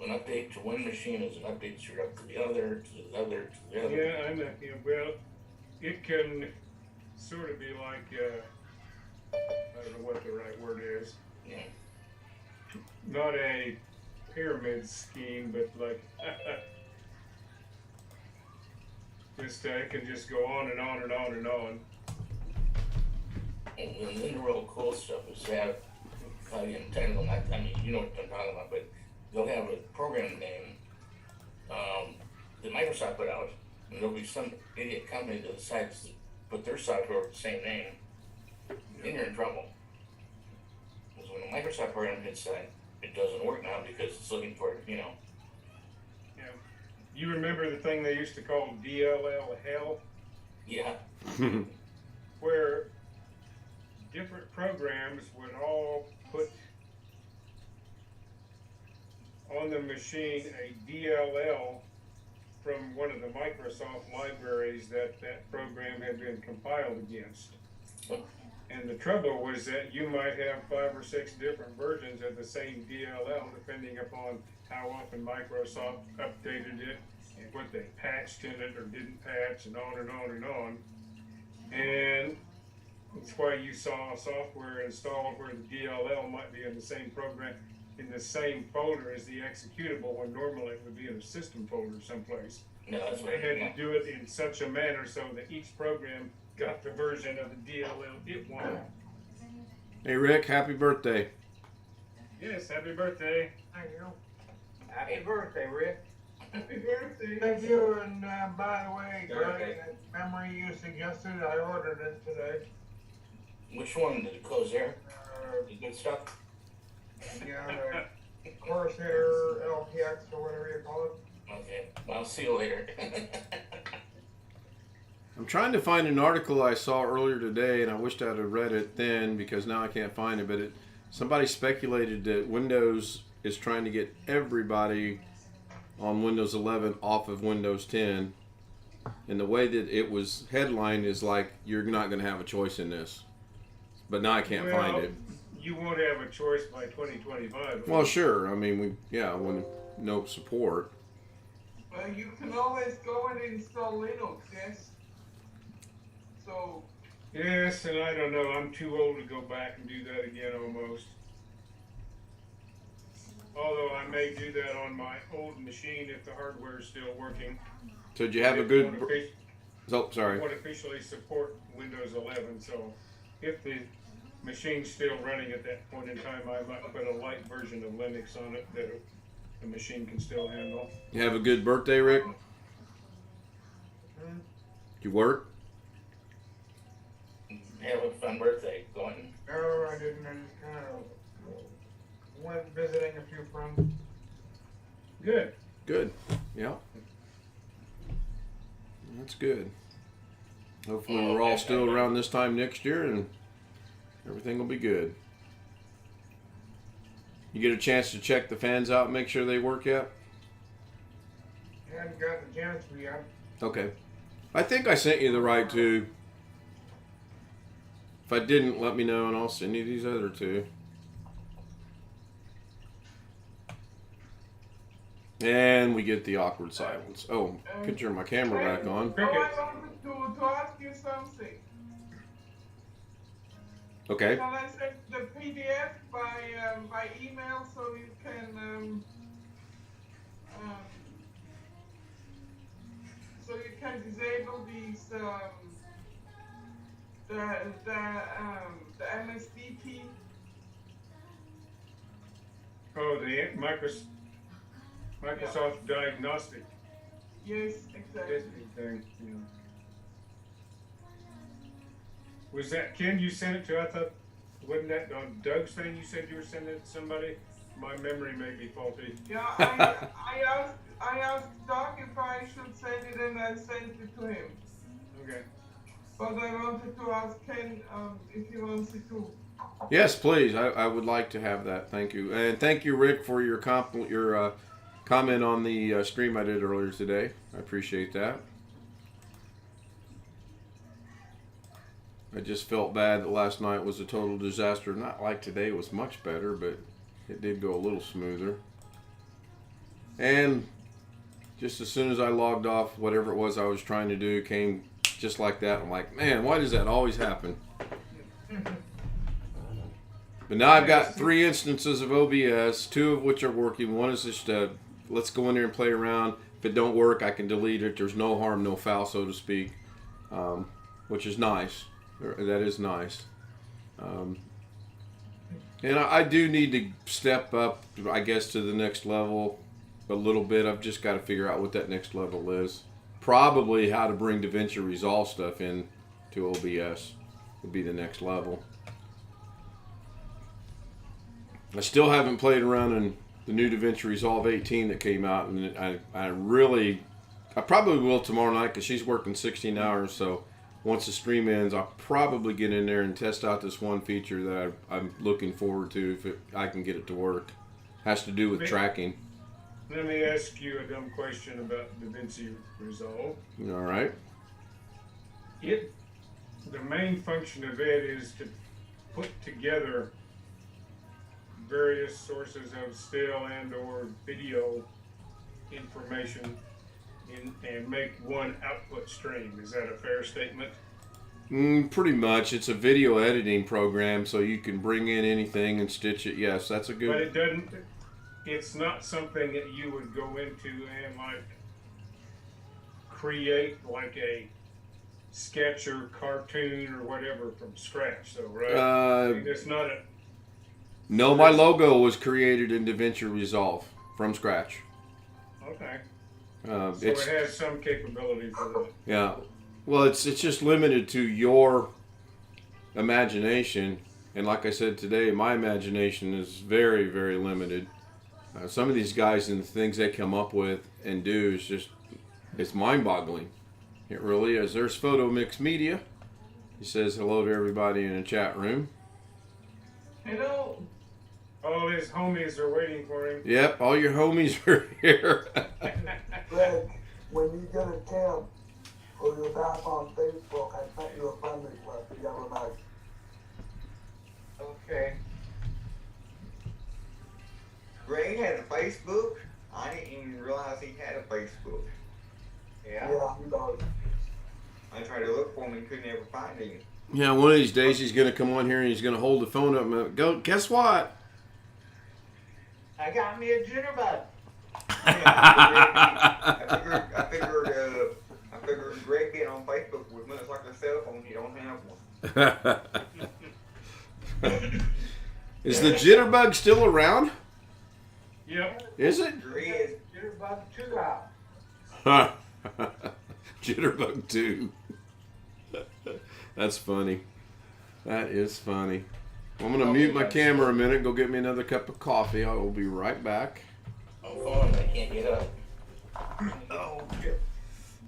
an update to one machine is an update to the other, to the other, to the other. Yeah, I know. Yeah, well, it can sort of be like, I don't know what the right word is. Yeah. Not a pyramid scheme, but like, it can just go on and on and on and on. And then the real cool stuff is to have, technical, I mean, you know what I'm talking about, but they'll have a program name that Microsoft put out, and there'll be some idiot company that decides to put their software with the same name, then you're in trouble. Because when a Microsoft program gets it doesn't work now because it's looking for, Yeah. You remember the thing they used to call DLL hell, yeah. where different programs would all put on the machine a DLL from one of the Microsoft libraries that that program had been compiled against. And the trouble was that you might have 5 or 6 different versions of the same DLL depending upon how often Microsoft updated it and what they patched in it or didn't patch, and on and on and on. And that's why you saw software installed where the DLL might be in the same program, in the same folder as the executable, when normally it would be in a system folder someplace. No, that's what They had to do it in such a manner so that each program got the version of the DLL it wanted. Hey Rick, happy birthday. Yes, happy birthday. Thank you. Happy birthday, Rick. Happy birthday. Thank you, and by the way, Birthday. that memory you suggested, I ordered it today. Which one? The Corsair? Uh, The good stuff? yeah, the Corsair LPX or whatever you call it. Okay, I'll see you later. I'm trying to find an article I saw earlier today, and I wished I'd have read it then because now I can't find it. But somebody speculated that Windows is trying to get everybody on Windows 11 off of Windows 10. And the way that it was headlined is like, you're not going to have a choice in this. But now I can't find it. You won't have a choice by 2025. Well, sure. I mean, when no support. Well, you can always go and install Linux, yes? So, Yes, and I don't know. I'm too old to go back and do that again almost. Although I may do that on my old machine if the hardware is still working. So did you have a It good... won't offici- Oh, sorry. won't officially support Windows 11, so if the machine's still running at that point in time, I might put a light version of Linux on it that the machine can still handle. You have a good birthday, Rick? You work? Have a fun birthday going. No, I didn't. I just kind of went visiting a few friends. Good. Good. Yeah. That's good. Hopefully we're all still around this time next year and everything will be good. You get a chance to check the fans out and make sure they work yet? Hadn't got the chance to yet. Okay. I think I sent you the right two. If I didn't, let me know and I'll send you these other two. And we get the awkward silence. Oh, could turn my camera back on. I wanted to ask you something. Okay. Can I send the PDF by email so you can disable these the MSD key? Oh, the Microsoft Diagnostic Yes, exactly. thing. Yeah. Was that Ken you sent it to? I thought, wasn't that on Doug's thing you said you were sending it to somebody? My memory may be faulty. Yeah, I asked Doc if I should send it, and I sent it to him. Okay. But I wanted to ask Ken if he wants it too. Yes, please. I would like to have that. Thank you. And thank you, Rick, for your comment on the stream I did earlier today. I appreciate that. I just felt bad that last night was a total disaster. Not like today was much better, but it did go a little smoother. And just as soon as I logged off, whatever it was I was trying to do came just like that. I'm like, man, why does that always happen? But now I've got 3 instances of OBS, 2 of which are working. One is just let's go in there and play around. If it don't work, I can delete it. There's no harm, no foul, so to speak, which is nice. That is nice. And I do need to step up, I guess, to the next level a little bit. I've just got to figure out what that next level is. Probably how to bring DaVinci Resolve stuff in to OBS would be the next level. I still haven't played around in the new DaVinci Resolve 18 that came out, and I probably will tomorrow night because she's working 16 hours. So once the stream ends, I'll probably get in there and test out this one feature that I'm looking forward to if I can get it to work. Has to do with tracking. Let me ask you a dumb question about DaVinci Resolve. All right. The main function of it is to put together various sources of still and or video information and make one output stream. Is that a fair statement? Pretty much. It's a video editing program, so you can bring in anything and stitch it. Yes, that's a good. But it doesn't. It's not something that you would go into and like create like a sketch or cartoon or whatever from scratch. So right, it's not a. No, my logo was created in DaVinci Resolve from scratch. Okay. So it has some capability for that. Yeah. Well, it's just limited to your imagination, and like I said today, my imagination is very, very limited. Some of these guys and the things they come up with and do is it's mind-boggling. It really is. There's Photo Mix Media. He says hello to everybody in the chat room. Hello. All his homies are waiting for him. Yep, all your homies are here. Greg, when you get a chance or you're back on Facebook, I sent you a friend request the other night. Okay. Greg had a Facebook? I didn't even realize he had a Facebook. Yeah? Yeah, he does. I tried to look for him and couldn't ever find him. Yeah, one of these days he's going to come on here and he's going to hold the phone up and go, guess what? I got me a jitterbug. I figured Greg being on Facebook was much like a cell phone. He don't have one. Is the jitterbug still around? Yep. Is it? Greg Jitterbug 2 out. Jitterbug 2. That's funny. That is funny. I'm going to mute my camera a minute, go get me another cup of coffee. I will be right back. I'm falling, I can't get up. Oh, shit.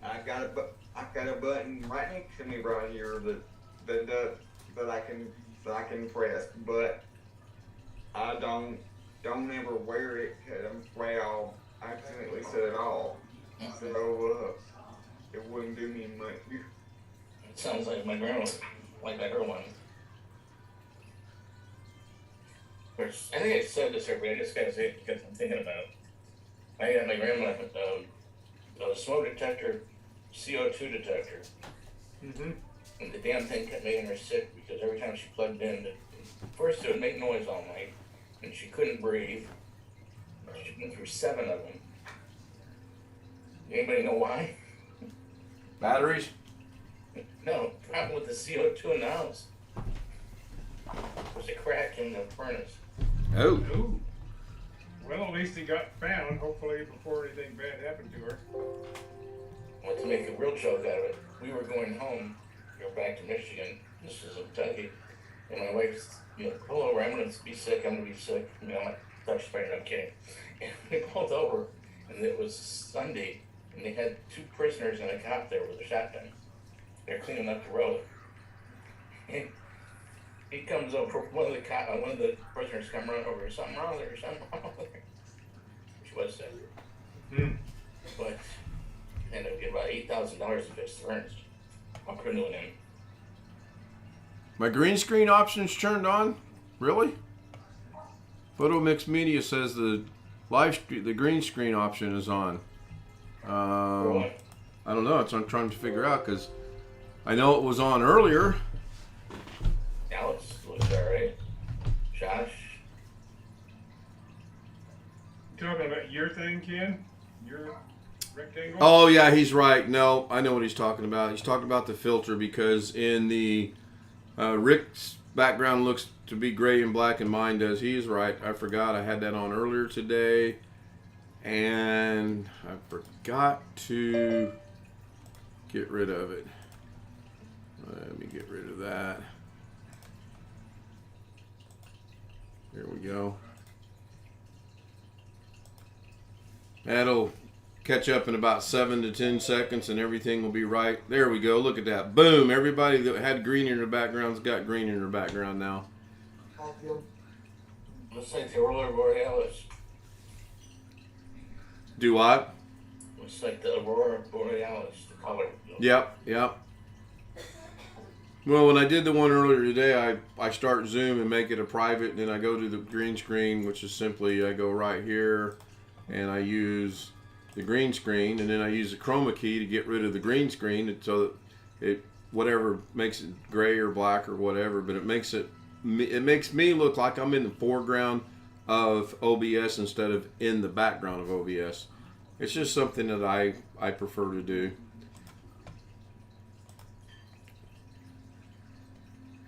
I got a button right next to me right here that I can press, but I don't ever wear it because I'm afraid I'll accidentally set it off. So it wouldn't do me much. It sounds like my grandma, like her one. I think I said this earlier, I just gotta say it because I'm thinking about it. I got my grandma a smoke detector, CO2 detector. Mm-hmm. And the damn thing kept making her sick because every time she plugged in, first it would make noise all night, and she couldn't breathe. She went through 7 of them. Anybody know why? Batteries? No, problem with the CO2 in the house. There's a crack in the furnace. Oh. Ooh. Well, at least he got found, hopefully before anything bad happened to her. Well, to make a real joke out of it, we were going home, back to Michigan. This is in Kentucky. And my wife's, pull over, I'm going to be sick, I'm going to be sick. I'm not touch spraying, I'm kidding. And we pulled over, and it was Sunday, and they had 2 prisoners and a cop there with a shotgun. They're cleaning up the road. And he comes over, one of the prisoners come running over, something wrong there, something wrong there. She was sick. But ended up getting about $8,000 to fix the furnace. I'm canoeing in. My green screen option's turned on? Really? Photo Mix Media says the the green screen option is on. I don't know. It's what I'm trying to figure out because I know it was on earlier. Alex looks alright. Josh. Talking about your thing, Ken? Your rectangle? Oh yeah, he's right. No, I know what he's talking about. He's talking about the filter because in the Rick's background looks to be gray and black, and mine does. He is right. I forgot I had that on earlier today, and I forgot to get rid of it. Let me get rid of that. There we go. That'll catch up in about 7 to 10 seconds and everything will be right. There we go. Look at that. Boom. Everybody that had green in their background's got green in their background now. Hi, Jim. Looks like the Aurora Borealis. Do what? Looks like the Aurora Borealis, the color. Yep. Well, when I did the one earlier today, I start Zoom and make it a private, and then I go to the green screen, which is simply I go right here and I use the green screen, and then I use the chroma key to get rid of the green screen, so that it whatever makes it gray or black or whatever, but it makes me look like I'm in the foreground of OBS instead of in the background of OBS. It's just something that I prefer to do.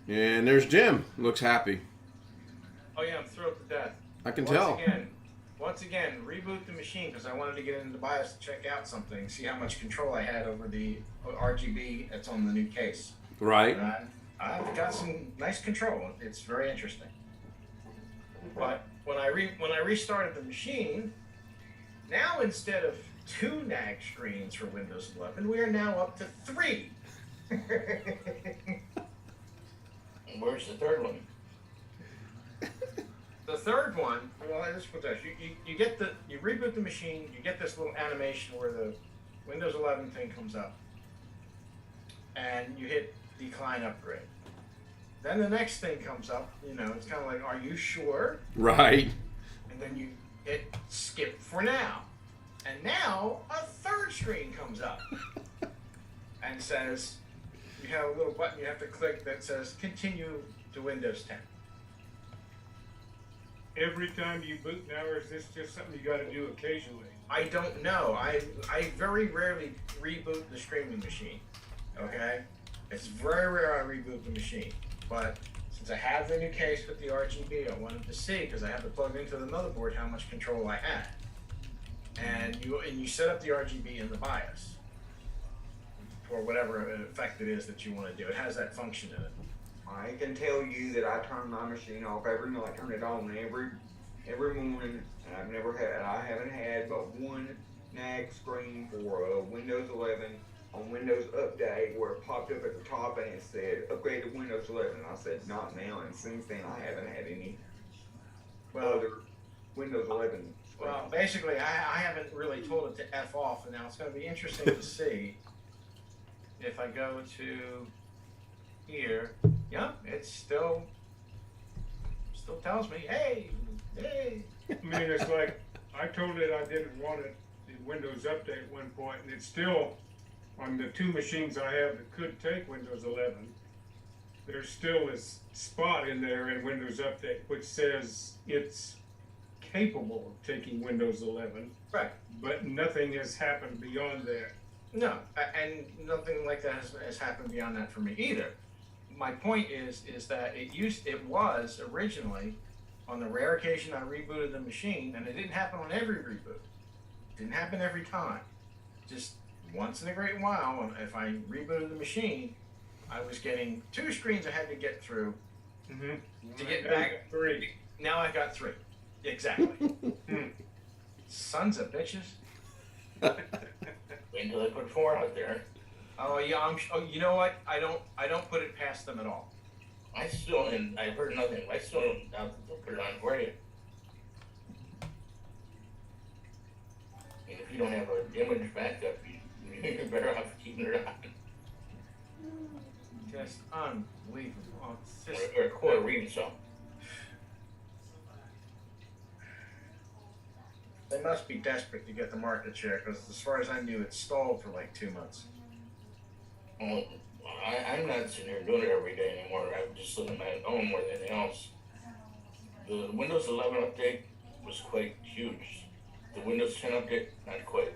And there's Jim. Looks happy. Oh yeah, I'm thrilled to death. I can tell. Once again, reboot the machine because I wanted to get into BIOS to check out something, see how much control I had over the RGB that's on the new case. Right. And I've got some nice control. It's very interesting. But when I restarted the machine, now instead of 2 NAG screens for Windows 11, we are now up to 3. And where's the third one? The third one, well, this is what this. You reboot the machine, you get this little animation where the Windows 11 thing comes up, and you hit decline upgrade. Then the next thing comes up, it's kind of like, are you sure? Right. And then you hit skip for now. And now a third screen comes up and says, you have a little button you have to click that says continue to Windows 10. Every time you boot now, or is this just something you got to do occasionally? I don't know. I very rarely reboot the streaming machine. Okay? It's very rare I reboot the machine. But since I have the new case with the RGB, I wanted to see, because I have to plug into the motherboard, how much control I had. And you set up the RGB in the BIOS for whatever effect it is that you want to do. It has that function in it. I can tell you that I turn my machine off every night, turn it on every morning, and I haven't had but one NAG screen for Windows 11 on Windows Update where it popped up at the top and it said upgrade to Windows 11. I said not now, and since then I haven't had any other Windows 11 screens. Well, basically, I haven't really told it to F off, and now it's going to be interesting to see if I go to here. Yeah, it still tells me, hey. I mean, it's like I told it I didn't want it in Windows Update at one point, and it's still on the 2 machines I have that could take Windows 11. There's still this spot in there in Windows Update which says it's capable of taking Windows 11. Right. But nothing has happened beyond that. No, and nothing like that has happened beyond that for me either. My point is that it was originally, on the rare occasion I rebooted the machine, and it didn't happen on every reboot. It didn't happen every time. Just once in a great while, if I rebooted the machine, I was getting 2 screens I had to get through to get back. 3. Now I got 3. Exactly. Sons of bitches. Wait until they put 4 out there. Oh yeah, you know what? I don't put it past them at all. I've heard nothing. I still don't doubt that they'll put it on for you. And if you don't have an image backup, you're better off keeping it on. Just unbelievable. It's just, Or a core reading some. they must be desperate to get the market share because, as far as I knew, it stalled for like 2 months. Well, I'm not sitting here doing it every day anymore. I'm just looking at my own more than anything else. The Windows 11 update was quite huge. The Windows 10 update, not quite.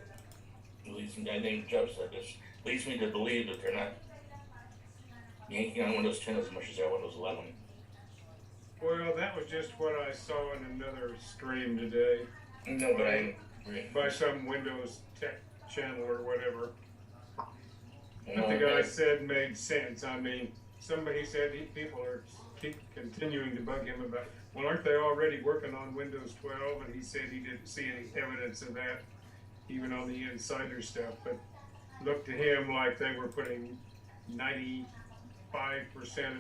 At least I think Jeff said this. Leads me to believe that they're not yanking on Windows 10 as much as they're Windows 11. Well, that was just what I saw in another stream today. No, but I by some Windows tech channel or whatever. you What know, the guy said made sense. I mean, somebody said people keep continuing to bug him about, well, aren't they already working on Windows 12? And he said he didn't see any evidence of that. even on the insider stuff, but looked to him like they were putting 95%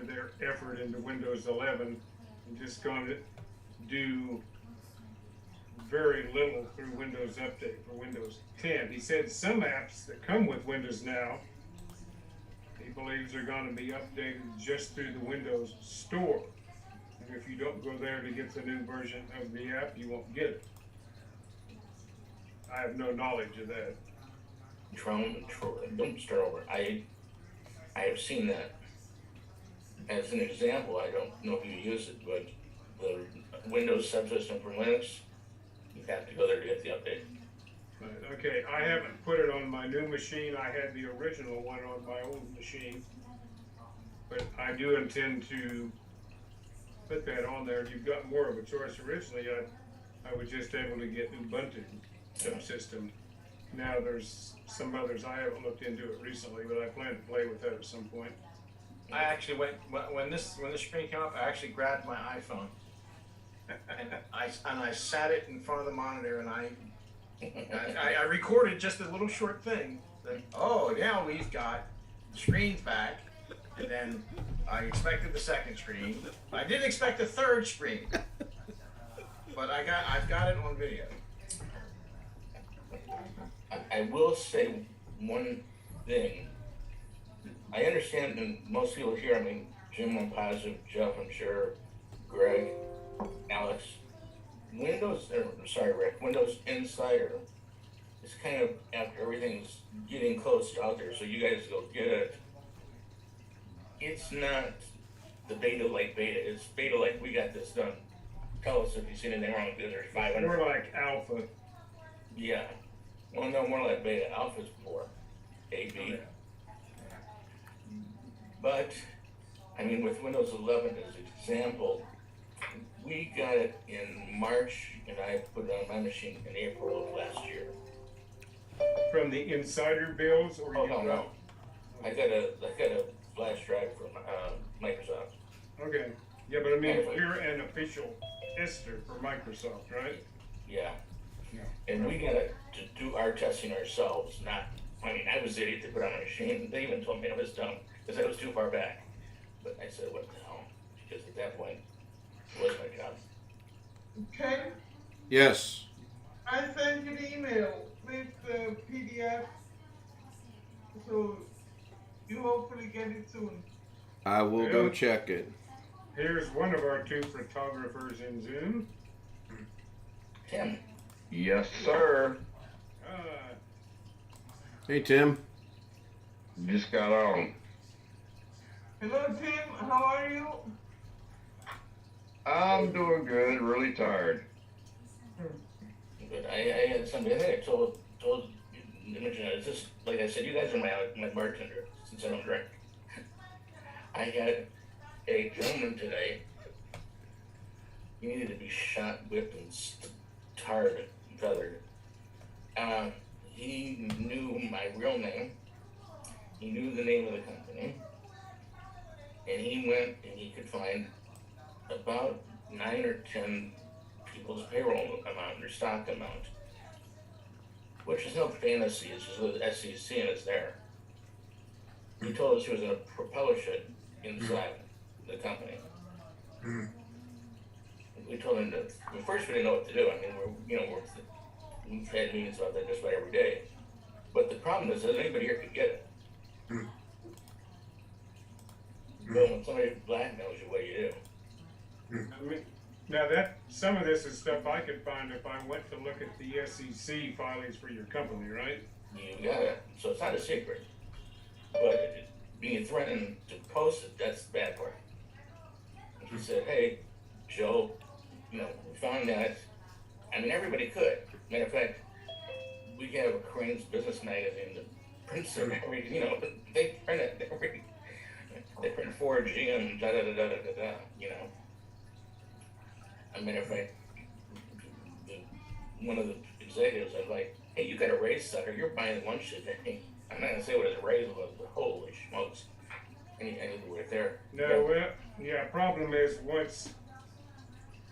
of their effort into Windows 11 and just going to do very little through Windows Update for Windows 10. He said some apps that come with Windows now, he believes are going to be updated just through the Windows Store. And if you don't go there to get the new version of the app, you won't get it. I have no knowledge of that. Don't start over. I have seen that. As an example, I don't know if you use it, but the Windows subsystem for Linux, you have to go there to get the update. Okay, I haven't put it on my new machine. I had the original one on my old machine. But I do intend to put that on there. You've got more of a choice. Originally, I was just able to get Ubuntu subsystem. Now there's some others. I haven't looked into it recently, but I plan to play with that at some point. I actually went when this screen came up. I actually grabbed my iPhone and I sat it in front of the monitor and I recorded just a little short thing. That, oh, now we've got the screens back, and then I expected the second screen. I didn't expect the third screen, but I've got it on video. I will say one thing. I understand, and most people here, I mean, Jim, I'm positive, Jeff, I'm sure, Greg, Alex, Windows Insider is kind of, after everything's getting close out there, so you guys go get it. It's not the beta like beta, it's beta like we got this done. Tell us if you've seen anything wrong, because there's 500. More like alpha. Yeah. Well, no, more like beta. Alpha's 4. A, B. But, I mean, with Windows 11 as an example, we got it in March, and I put it on my machine in April of last year. From the insider builds, or Oh, you no. I got a flash drive from Microsoft. Okay. Yeah, but I mean, you're an official tester for Microsoft, right? Yeah. Yeah. And we got to do our testing ourselves, not, I mean, I was the idiot to put on a machine. They even told me I was dumb because I was too far back. But I said, what the hell? Because at that point, it was my job. Ken, Yes. I sent you the email with the PDF, so you hopefully get it soon. I will go Yeah. check it. Here's one of our 2 photographers in Zoom. Tim, Yes, sir. Hey, Tim. Just got on. Hello, Tim. How are you? I'm doing good. Really tired. but I had somebody, I think I told Imogen, it's just, like I said, you guys are my bartender, since I don't drink. I had a gentleman today, he needed to be shot, whipped, and tarred, and feathered. He knew my real name, he knew the name of the company, and he went and he could find about 9 or 10 people's payroll amount, their stock amount, which is no fantasy, it's just the SEC and it's there. He told us he was going to publish it inside the company. We told him that, well, first we didn't know what to do. I mean, we've had meetings about that just about every day. But the problem is that anybody here could get it. But when somebody blackmails you, what do you do? I mean, now some of this is stuff I could find if I went to look at the SEC filings for your company, right? You got it. So it's not a secret. But being threatened to post it, that's the bad part. And he said, hey, Joe, we found that. I mean, everybody could. Matter of fact, we have a Crane's Business Magazine that prints it every, they print it every, they print 4G and da-da-da-da-da-da, As a matter of fact, one of the executives, I was like, hey, you got a raise, sucker, you're buying lunch today. I'm not gonna say what his raise was, but holy smokes. I need to work there. No, well, yeah, problem is once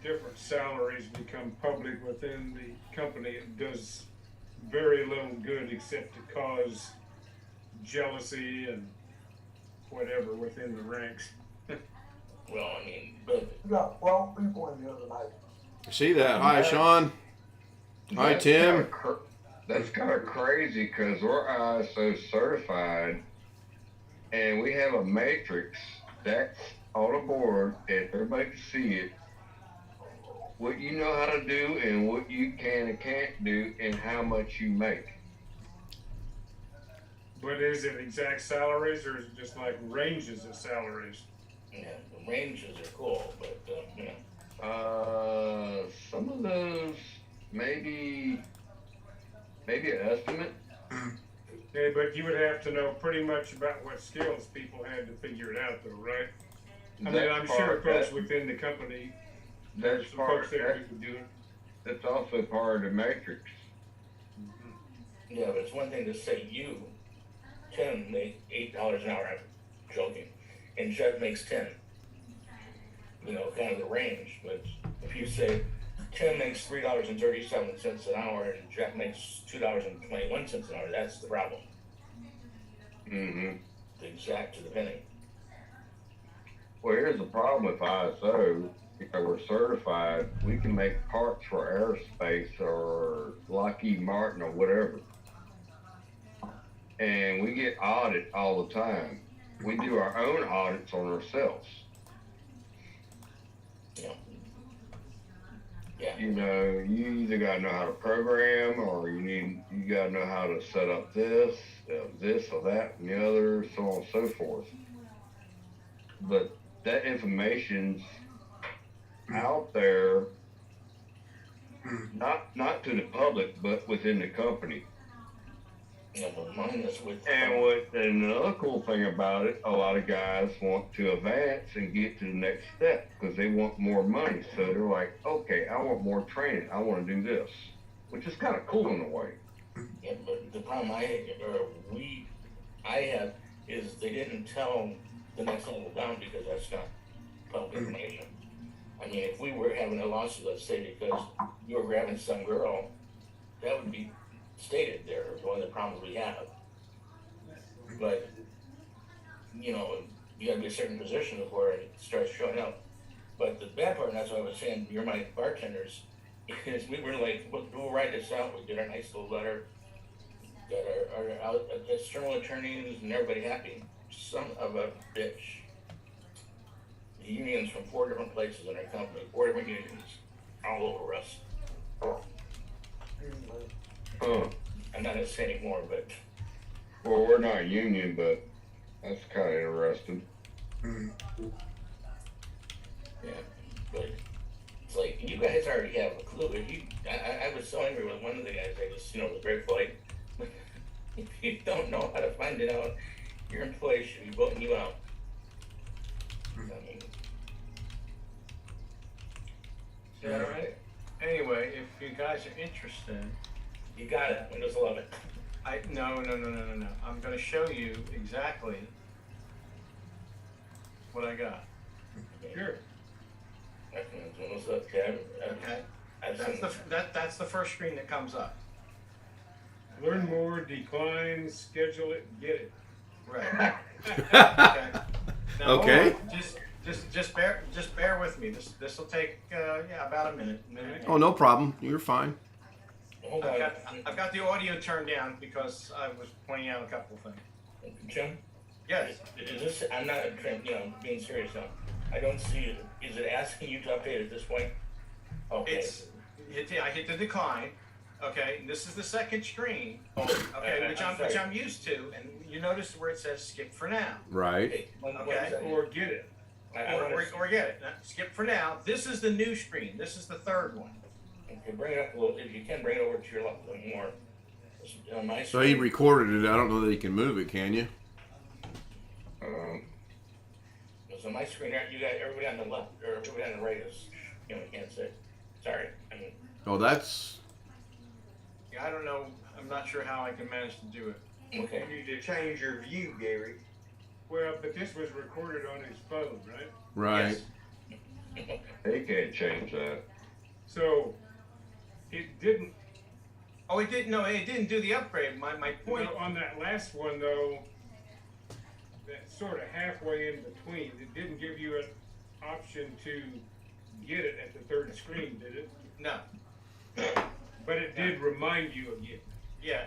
different salaries become public within the company, it does very little good except to cause jealousy and whatever within the ranks. Well, I mean, but You got 12 people in here tonight. See that? Hi, Sean. Hi, Tim. That's kind of crazy because we're ISO certified and we have a matrix that's on a board and everybody can see it. What you know how to do and what you can and can't do and how much you make. But is it exact salaries or is it just like ranges of salaries? yeah, the ranges are cool, but you know, Some of those maybe an estimate. Yeah, but you would have to know pretty much about what skills people had to figure it out, though, right? I mean, I'm sure folks within the company, there's some folks there who could do it. That's also part of the matrix. yeah, but it's one thing to say you, Tim, make $8 an hour. I'm joking, and Jeff makes 10. You know, kind of the range. But if you say Tim makes $3.37 an hour and Jeff makes $2.21 an hour, that's the problem. Mm-hmm. The exact to the penny. Well, here's the problem with ISO. You know, we're certified. We can make parts for aerospace or Lockheed Martin or whatever. And we get audited all the time. We do our own audits on ourselves. Yeah. Yeah. You know, you either gotta know how to program or you gotta know how to set up this or that and the other, so on and so forth. But that information's out there, not to the public, but within the company. Yeah, but mine is with. And another cool thing about it, a lot of guys want to advance and get to the next step because they want more money. So they're like, okay, I want more training. I want to do this, which is kind of cool in a way. Yeah, but the problem I have is they didn't tell the next level down because that's not public information. I mean, if we were having a lawsuit, let's say because you were grabbing some girl, that would be stated there, one of the problems we have. But, you know, you gotta be a certain position before it starts showing up. But the bad part, and that's why I was saying, you're my bartenders, is we were like, we'll write this out, we did our nice little letter, got our external attorneys and everybody happy. Son of a bitch. The unions from 4 different places in our company, 4 different unions, all over us. I'm not gonna say anymore, but. Well, we're not a union, but that's kind of interesting. Yeah, but it's like, you guys already have a clue. I was so angry with one of the guys, I just, you know, was very polite. If you don't know how to find it out, your employees should be voting you out. I mean, Yeah, right. Anyway, if you guys are interested, you got it, Windows 11. No. I'm gonna show you exactly what I got. Sure. Windows 11 tab. Okay. That's the first screen that comes up. Learn more, decline, schedule it, get it. Right. Okay. Now, Okay. hold on. Just bear with me. This will take about a minute. Oh, no problem. You're fine. Hold on. I've got the audio turned down because I was pointing out a couple of things. Jim? Yes. Is this, I'm not, you know, being serious now. I don't see it. Is it asking you to update at this point? Okay. I hit the decline. Okay, and this is the second screen. Okay, which I'm used to, and you notice where it says skip for now. Right. Okay. Or get it. Or get it. Skip for now. This is the new screen. This is the third one. Okay, bring it up a little. If you can, bring it over to your left a little more. On my So he recorded it. I don't know that he can move it, can you? So my screen, you got everybody on the left, or everybody on the right is, you know, can't say. Sorry. I mean, Oh, that's... Yeah, I don't know. I'm not sure how I can manage to do it. okay. You need to change your view, Gary. Well, but this was recorded on his phone, right? Right. They can't change that. So it didn't. Oh, it didn't. No, it didn't do the upgrade. My point. On that last one though, that sort of halfway in between, it didn't give you an option to get it at the third screen, did it? No. But it did remind you again. Yeah.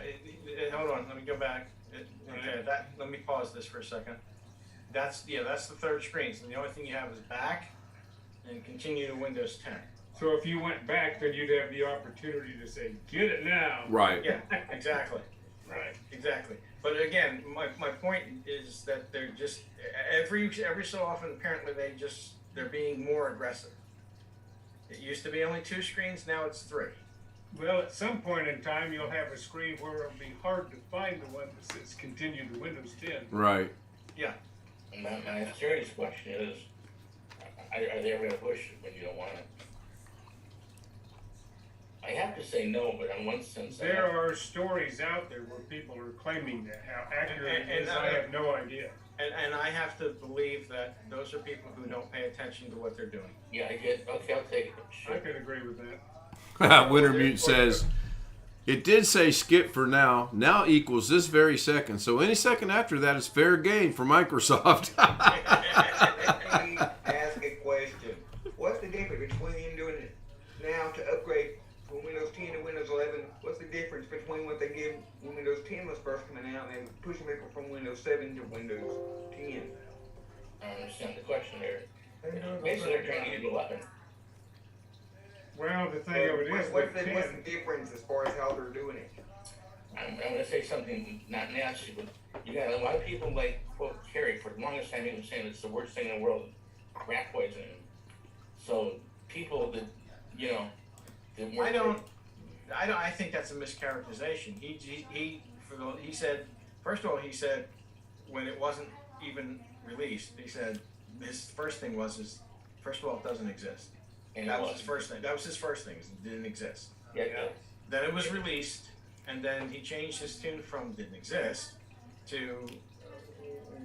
Hold on. Let me go back. Okay. Let me pause this for a second. That's the third screen. So the only thing you have is back and continue to Windows 10. So if you went back, then you'd have the opportunity to say, "Get it now." Right. Yeah. Exactly. Right. Exactly. But again, my point is that they're just every so often apparently they're being more aggressive. It used to be only 2 screens, now it's 3. Well, at some point in time, you'll have a screen where it'll be hard to find the one that says "Continue to Windows 10." Right. Yeah. And my serious question is, are they ever gonna push it when you don't want it? I have to say no, but in one sense, There are stories out there where people are claiming that. How accurate it is, I have no idea. And I have to believe that those are people who don't pay attention to what they're doing. Yeah, I get. Okay, I'll take it. Sure. I could agree with that. Wintermute says, it did say skip for now. Now equals this very second. So any second after that is fair game for Microsoft. Let me ask a question. What's the difference between doing it now to upgrade from Windows 10 to Windows 11? What's the difference between what they did when Windows 10 was first coming out and pushing people from Windows 7 to Windows 10? I don't understand the question there. Basically, they're trying to get 11. Well, the thing of it is, What's with the 10, difference as far as how they're doing it? I'm gonna say something not nasty, but you got a lot of people like quote Kerry for the longest time. He was saying it's the worst thing in the world, rat poisoning. So people that that weren't. I think that's a mischaracterization. He said, first of all, he said when it wasn't even released, he said his first thing was first of all, it doesn't exist. And That was his first thing. That was his first thing. It didn't exist. Yeah. Then it was released, and then he changed his tune from didn't exist to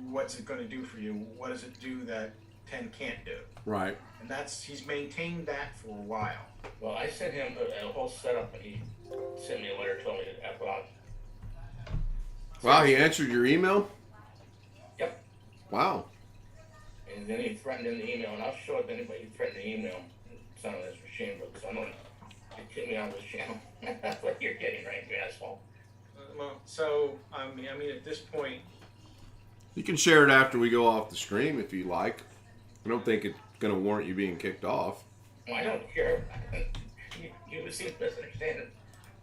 what's it going to do for you? What does it do that 10 can't do? Right. And he's maintained that for a while. Well, I sent him a whole setup, and he sent me a letter telling me to F off. Wow, he answered your email? Yep. Wow. And then he threatened in the email, and I'll show it to anybody. He threatened the email. It's on this machine, but someone kicked me out of this channel. That's what you're getting, right, you asshole? Well, so I mean, at this point, You can share it after we go off the stream if you like. I don't think it's going to warrant you being kicked off. Well, I don't care. You seem to misunderstand it.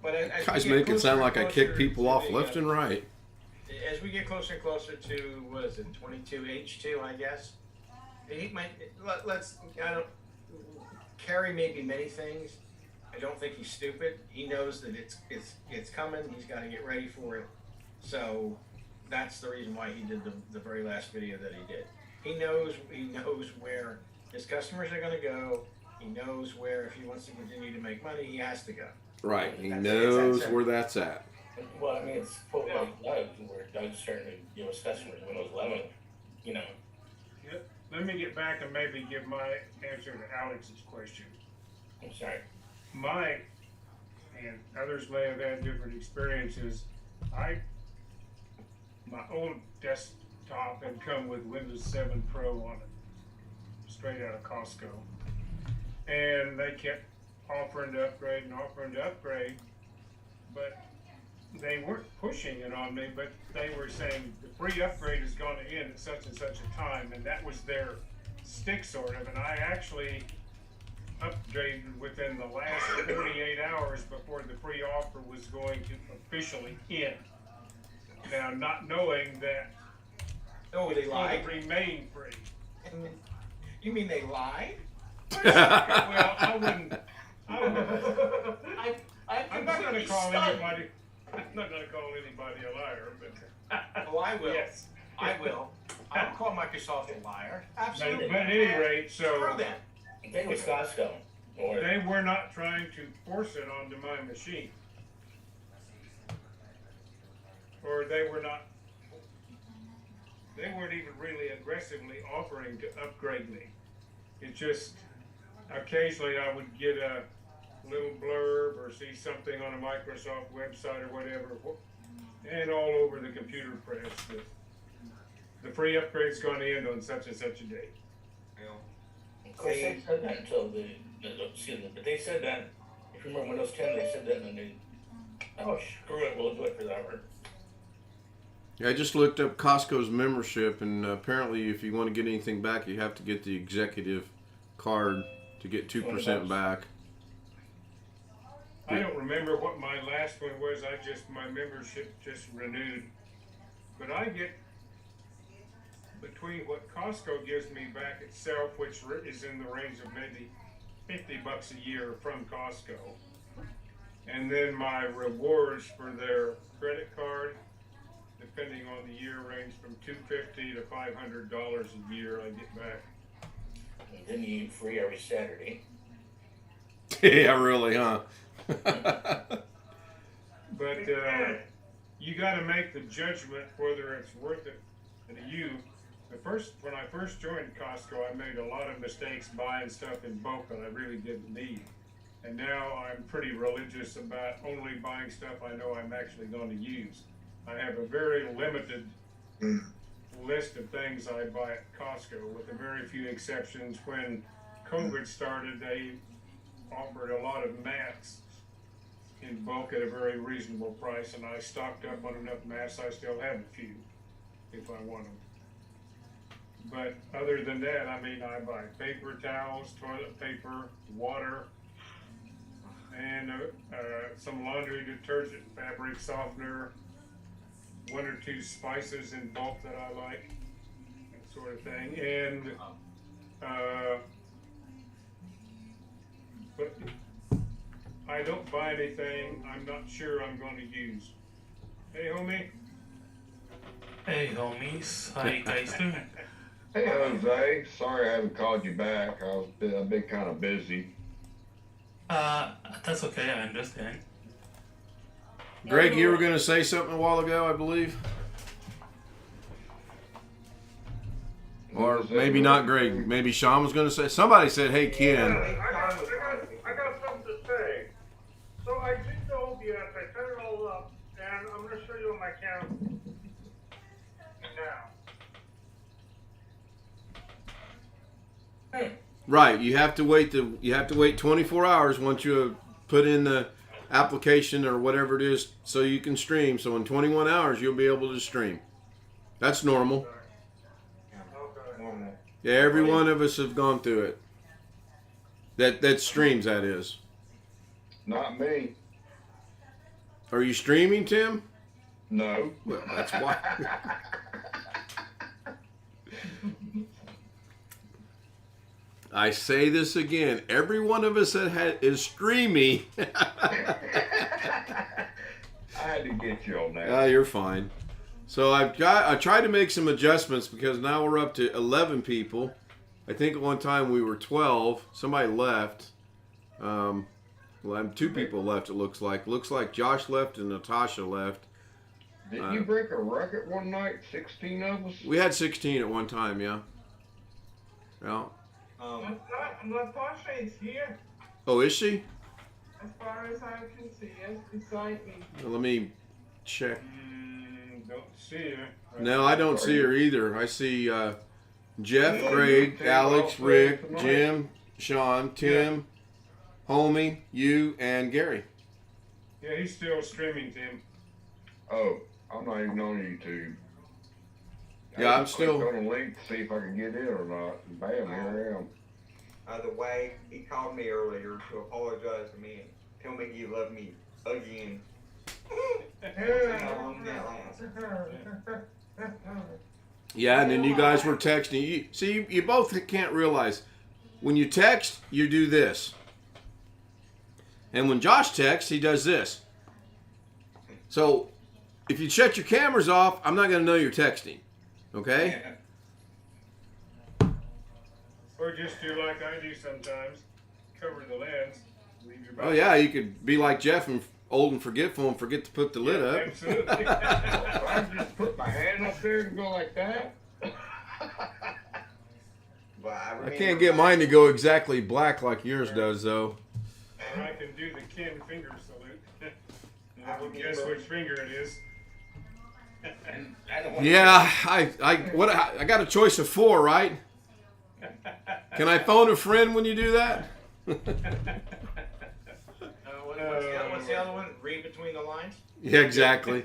but as Guys we get make it sound closer like I and kick closer people to off the, left and right. As we get closer and closer to what is it, 22H2, I guess. He might let's. I don't. Carrie may be many things. I don't think he's stupid. He knows that it's coming. He's got to get ready for it. So that's the reason why he did the very last video that he did. He knows where his customers are going to go. He knows where if he wants to continue to make money, he has to go. Right. He That's- knows it's where that's at. Well, I mean, it's quote like Doug, where Doug's starting to give us customers Windows 11, Yep. Let me get back and maybe give my answer to Alex's question. I'm sorry. My and others may have had different experiences. My old desktop had come with Windows 7 Pro on it, straight out of Costco, and they kept offering to upgrade and offering to upgrade, but they weren't pushing it on me, but they were saying the free upgrade is going to end at such and such a time, and that was their stick sort of, and I actually upgraded within the last 48 hours before the free offer was going to officially end. Now, not knowing that Oh, they it lied. would remain free. You mean they lied? Well, I wouldn't. I'm I'm not going to call anybody. I'm not going to call anybody a liar, but Oh, I will. yes. I will. I'll call Microsoft a liar. But Absolutely. at any rate, so Screw them. I think it was Costco. Or they were not trying to force it onto my machine, or they weren't even really aggressively offering to upgrade me. It just occasionally I would get a little blurb or see something on a Microsoft website or whatever, and all over the computer press that the free upgrade's going to end on such and such a date. Of course, they said that until excuse me, but they said that, if you remember Windows 10, they said that and they, oh, screw it, we'll do it forever. Yeah, I just looked up Costco's membership, and apparently if you want to get anything back, you have to get the executive card to get 2% back. I don't remember what my last one was. My membership just renewed. But I get between what Costco gives me back itself, which is in the range of maybe $50 a year from Costco, and then my rewards for their credit card, depending on the year, range from $250 to $500 a year I get back. And then you eat free every Saturday. Yeah, really, huh? But you got to make the judgment whether it's worth it to you. When I first joined Costco, I made a lot of mistakes buying stuff in bulk that I really didn't need. And now I'm pretty religious about only buying stuff I know I'm actually going to use. I have a very limited list of things I buy at Costco, with a very few exceptions. When COVID started, they offered a lot of mats in bulk at a very reasonable price, and I stocked up on enough mats. I still have a few if I want them. But other than that, I mean, I buy paper towels, toilet paper, water, and some laundry detergent, fabric softener, one or two spices in bulk that I like, that sort of thing. And but I don't buy anything I'm not sure I'm going to use. Hey, homie. Hey, homies. How you guys doing? Hey, Jose. Sorry I haven't called you back. I've been kind of busy. That's okay. I understand. Greg, you were going to say something a while ago, I believe? Or maybe not Greg. Maybe Sean was going to say. Somebody said, hey, Ken. I got something to say. So I did the OBS, I set it all up, and I'm going to show you on my camera now. Right, you have to wait 24 hours once you put in the application or whatever it is so you can stream. So in 21 hours you'll be able to stream. That's normal. Okay. Yeah, every one of us have gone through it. That streams, that is. Not me. Are you streaming, Tim? No. Well, that's why. I say this again. Every one of us that is streaming. I had to get you on that. You're fine. So I tried to make some adjustments because now we're up to 11 people. I think at one time we were 12. Somebody left. Two people left. It looks like. Looks like Josh left and Natasha left. Didn't you break a record one night? 16 of us. We had 16 at one time. Yeah. Yeah. Natasha is here, Oh, is she? as far as I can see, yes, beside me. Well, let me check. Don't see her. No, I don't see her either. I see Jeff, Greg, Alex, Rick, Jim, Sean, Tim, Homie, you, and Gary. Yeah, he's still streaming, Tim. Oh, I'm not even on YouTube. Yeah, I I'm still. clicked on a link to see if I can get in or not. And bam, here I am. The way he called me earlier to apologize to me and tell me he loved me again. How long did that last? Yeah, and then you guys were texting. You both can't realize when you text, you do this, and when Josh texts, he does this. So if you shut your cameras off, I'm not going to know you're texting. Okay? Or just do like I do sometimes, cover the lens. Leave your Oh yeah, you could be like Jeff and old and forgetful and forget to put the lid up. Absolutely. I just put my hand up there and go like that. But I can't get mine to go exactly black like yours does, though. or I can do the Ken finger salute. And we'll guess which finger it is. And I don't want Yeah, I got a choice of 4, right? Can I phone a friend when you do that? What's the other one? Read between the lines? Yeah, exactly.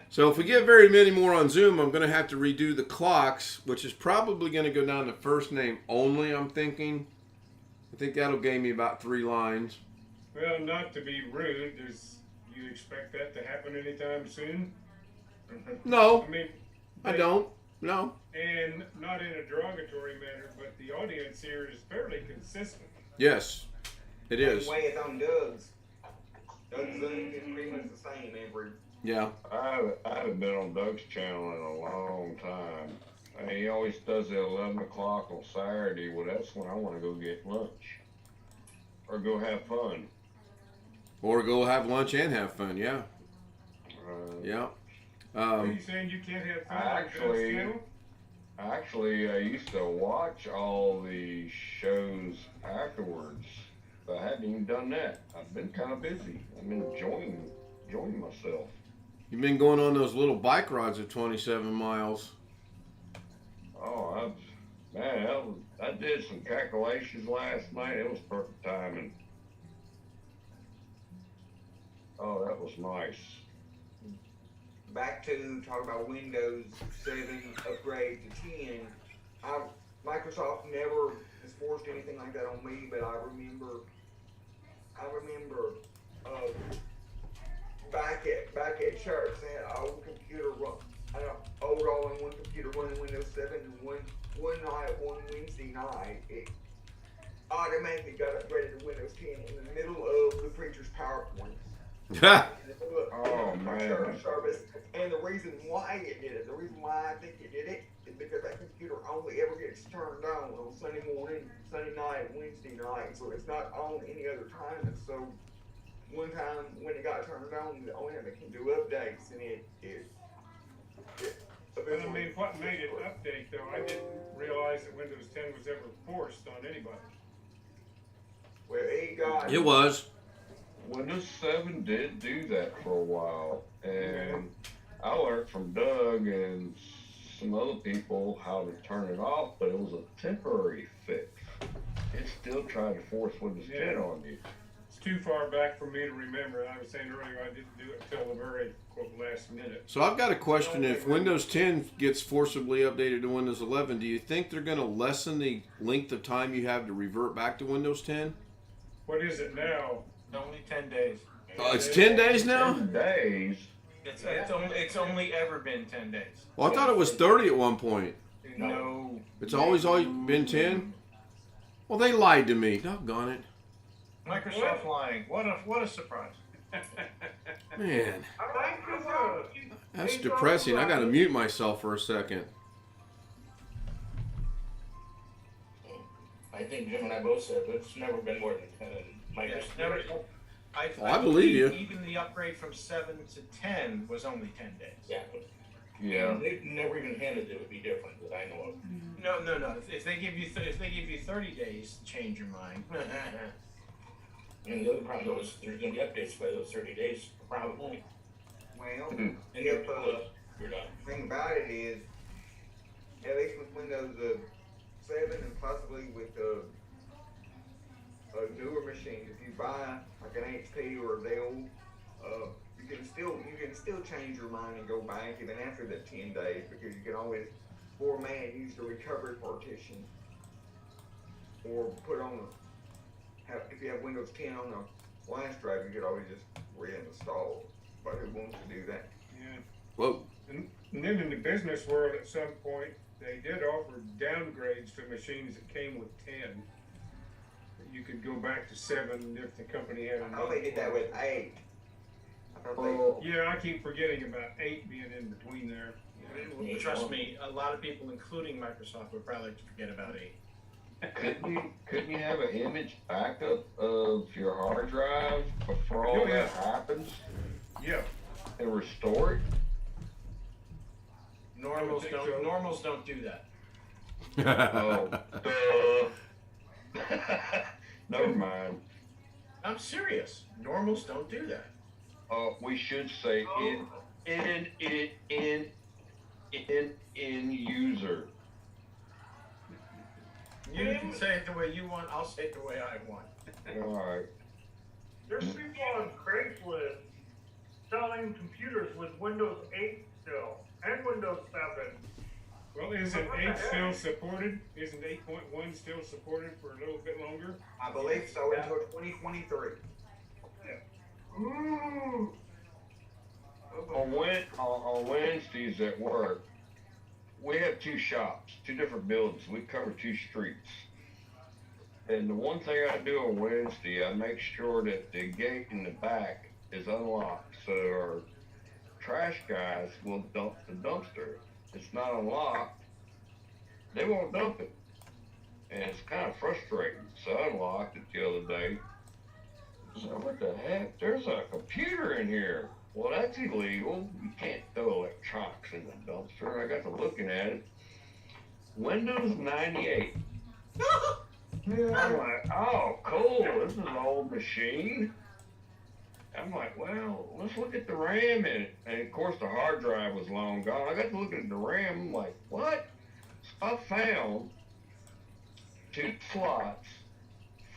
So if we get very many more on Zoom, I'm going to have to redo the clocks, which is probably going to go down to first name only, I'm thinking. I think that'll gain me about 3 lines. Well, not to be rude, you expect that to happen anytime soon? No, I mean, I don't. No. And not in a derogatory manner, but the audience here is fairly consistent. Yes, it is. Same way it's on Doug's. Doug's Zoom is pretty much the same every. Yeah. I haven't been on Doug's channel in a long time. And he always does it 11 o'clock on Saturday. Well, that's when I want to go get lunch. Or go have fun. Or go have lunch and have fun, yeah. Yeah. Are you saying you can't have fun on Doug's channel? Actually, I used to watch all the shows afterwards. But I haven't even done that. I've been kind of busy. I'm enjoying myself. You've been going on those little bike rides of 27 miles. Oh, I did some calculations last night. It was perfect timing. Oh, that was nice. Back to talk about Windows 7 upgrade to 10. Microsoft never has forced anything like that on me, but I remember back at church, they had an old computer old all-in-one computer running Windows 7, and one Wednesday night, it automatically got upgraded to Windows 10 in the middle of the preacher's PowerPoint. Oh, man. Church service, and the reason why it did it, the reason why I think it did it, is because that computer only ever gets turned on Sunday morning, Sunday night, Wednesday night, so it's not on any other time. And so one time when it got turned on, the only thing it can do updates, and it But I mean, what made it update though? I didn't realize that Windows 10 was ever forced on anybody. Well, it got. It was. Windows 7 did do that for a while, and I learned from Doug and some other people how to turn it off, but it was a temporary fix. It still tried to force Windows 10 on you. It's too far back for me to remember. I was saying earlier I didn't do it until the very last minute. So I've got a question. If Windows 10 gets forcibly updated to Windows 11, do you think they're going to lessen the length of time you have to revert back to Windows 10? What is it now? Only 10 days. It's 10 days now? 10 days? It's only ever been 10 days. Well, I thought it was 30 at one point. No. It's always been 10? Well, they lied to me. Doggone it. Microsoft lying. What a surprise. Man, Microsoft. that's depressing. I got to mute myself for a second. I think Jim and I both said it's never been more than 10. Microsoft. I believe you. Even the upgrade from 7 to 10 was only 10 days. Yeah. Yeah. They've never even hinted it would be different that I know of. No. If they give you 30 days to change your mind. And the other problem is there's going to be updates by those 30 days, probably. Well, And if you're done. the thing about it is, at least with Windows 7 and possibly with newer machines, if you buy like an HP or a Dell, you can still change your mind and go back even after the 10 days, because you can always format and use the recovery partition, or put on if you have Windows 10 on the flash drive, you could always just reinstall. But who wants to do that? Yeah. Whoa. And then in the business world, at some point, they did offer downgrades to machines that came with 10. You could go back to 7 if the company had I enough. know they did that with 8. I thought Well, Yeah, I keep forgetting about 8 being in between there. Trust me, a lot of people, including Microsoft, would probably forget about 8. couldn't you have an image backup of your hard drive before all that happens Yeah. and restore it? Normals think so. don't do that. Oh, duh. Never mind. I'm serious. Normals don't do that. We should say in user. You can say it the way you want. I'll say it the way I want. All right. There's people on Craigslist selling computers with Windows 8 still and Windows 7. Well, isn't 8 still supported? Isn't 8.1 still supported for a little bit longer? I believe so until 2023. Ooh. On Wednesdays at work, we have two shops, two different buildings. We cover two streets. And the one thing I do on Wednesday, I make sure that the gate in the back is unlocked, so our trash guys will dump the dumpster. It's not unlocked, they won't dump it. And it's kind of frustrating. So I unlocked it the other day. So what the heck? There's a computer in here. Well, that's illegal. You can't throw electronics in the dumpster. I got to looking at it. Windows 98. I'm like, oh, cool. This is an old machine. I'm like, well, let's look at the RAM in it. And of course, the hard drive was long gone. I got to look at the RAM. I'm like, what? So I found 2 slots,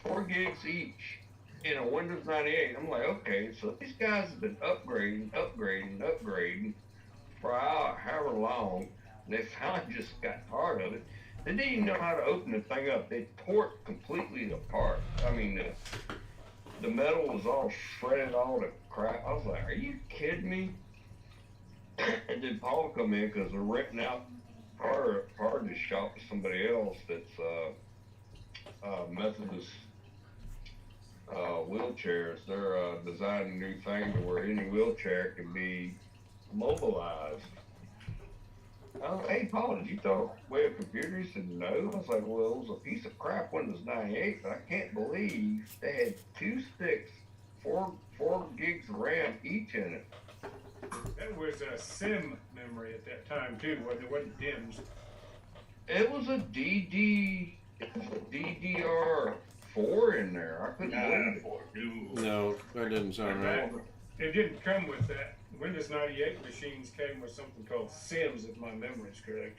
4 gigs each, in a Windows 98. I'm like, okay, so these guys have been upgrading for however long, and they finally just got tired of it. They didn't even know how to open the thing up. They tore it completely apart. I mean, the metal was all shredded, all the crap. I was like, are you kidding me? And then Paul come in because they're renting out part of the shop to somebody else that's Methodist wheelchairs. They're designing a new thing to where any wheelchair can be mobilized. Hey Paul, did you throw away a computer? He said no. I was like, well, it was a piece of crap Windows 98, but I can't believe they had 2 sticks, 4 gigs of RAM each in it. That was a SIM memory at that time too, wasn't it? Wasn't DIMMs. It was a DDR4 in there. I couldn't believe it. No, that didn't sound right. It didn't come with that. Windows 98 machines came with something called SIMs, if my memory's correct.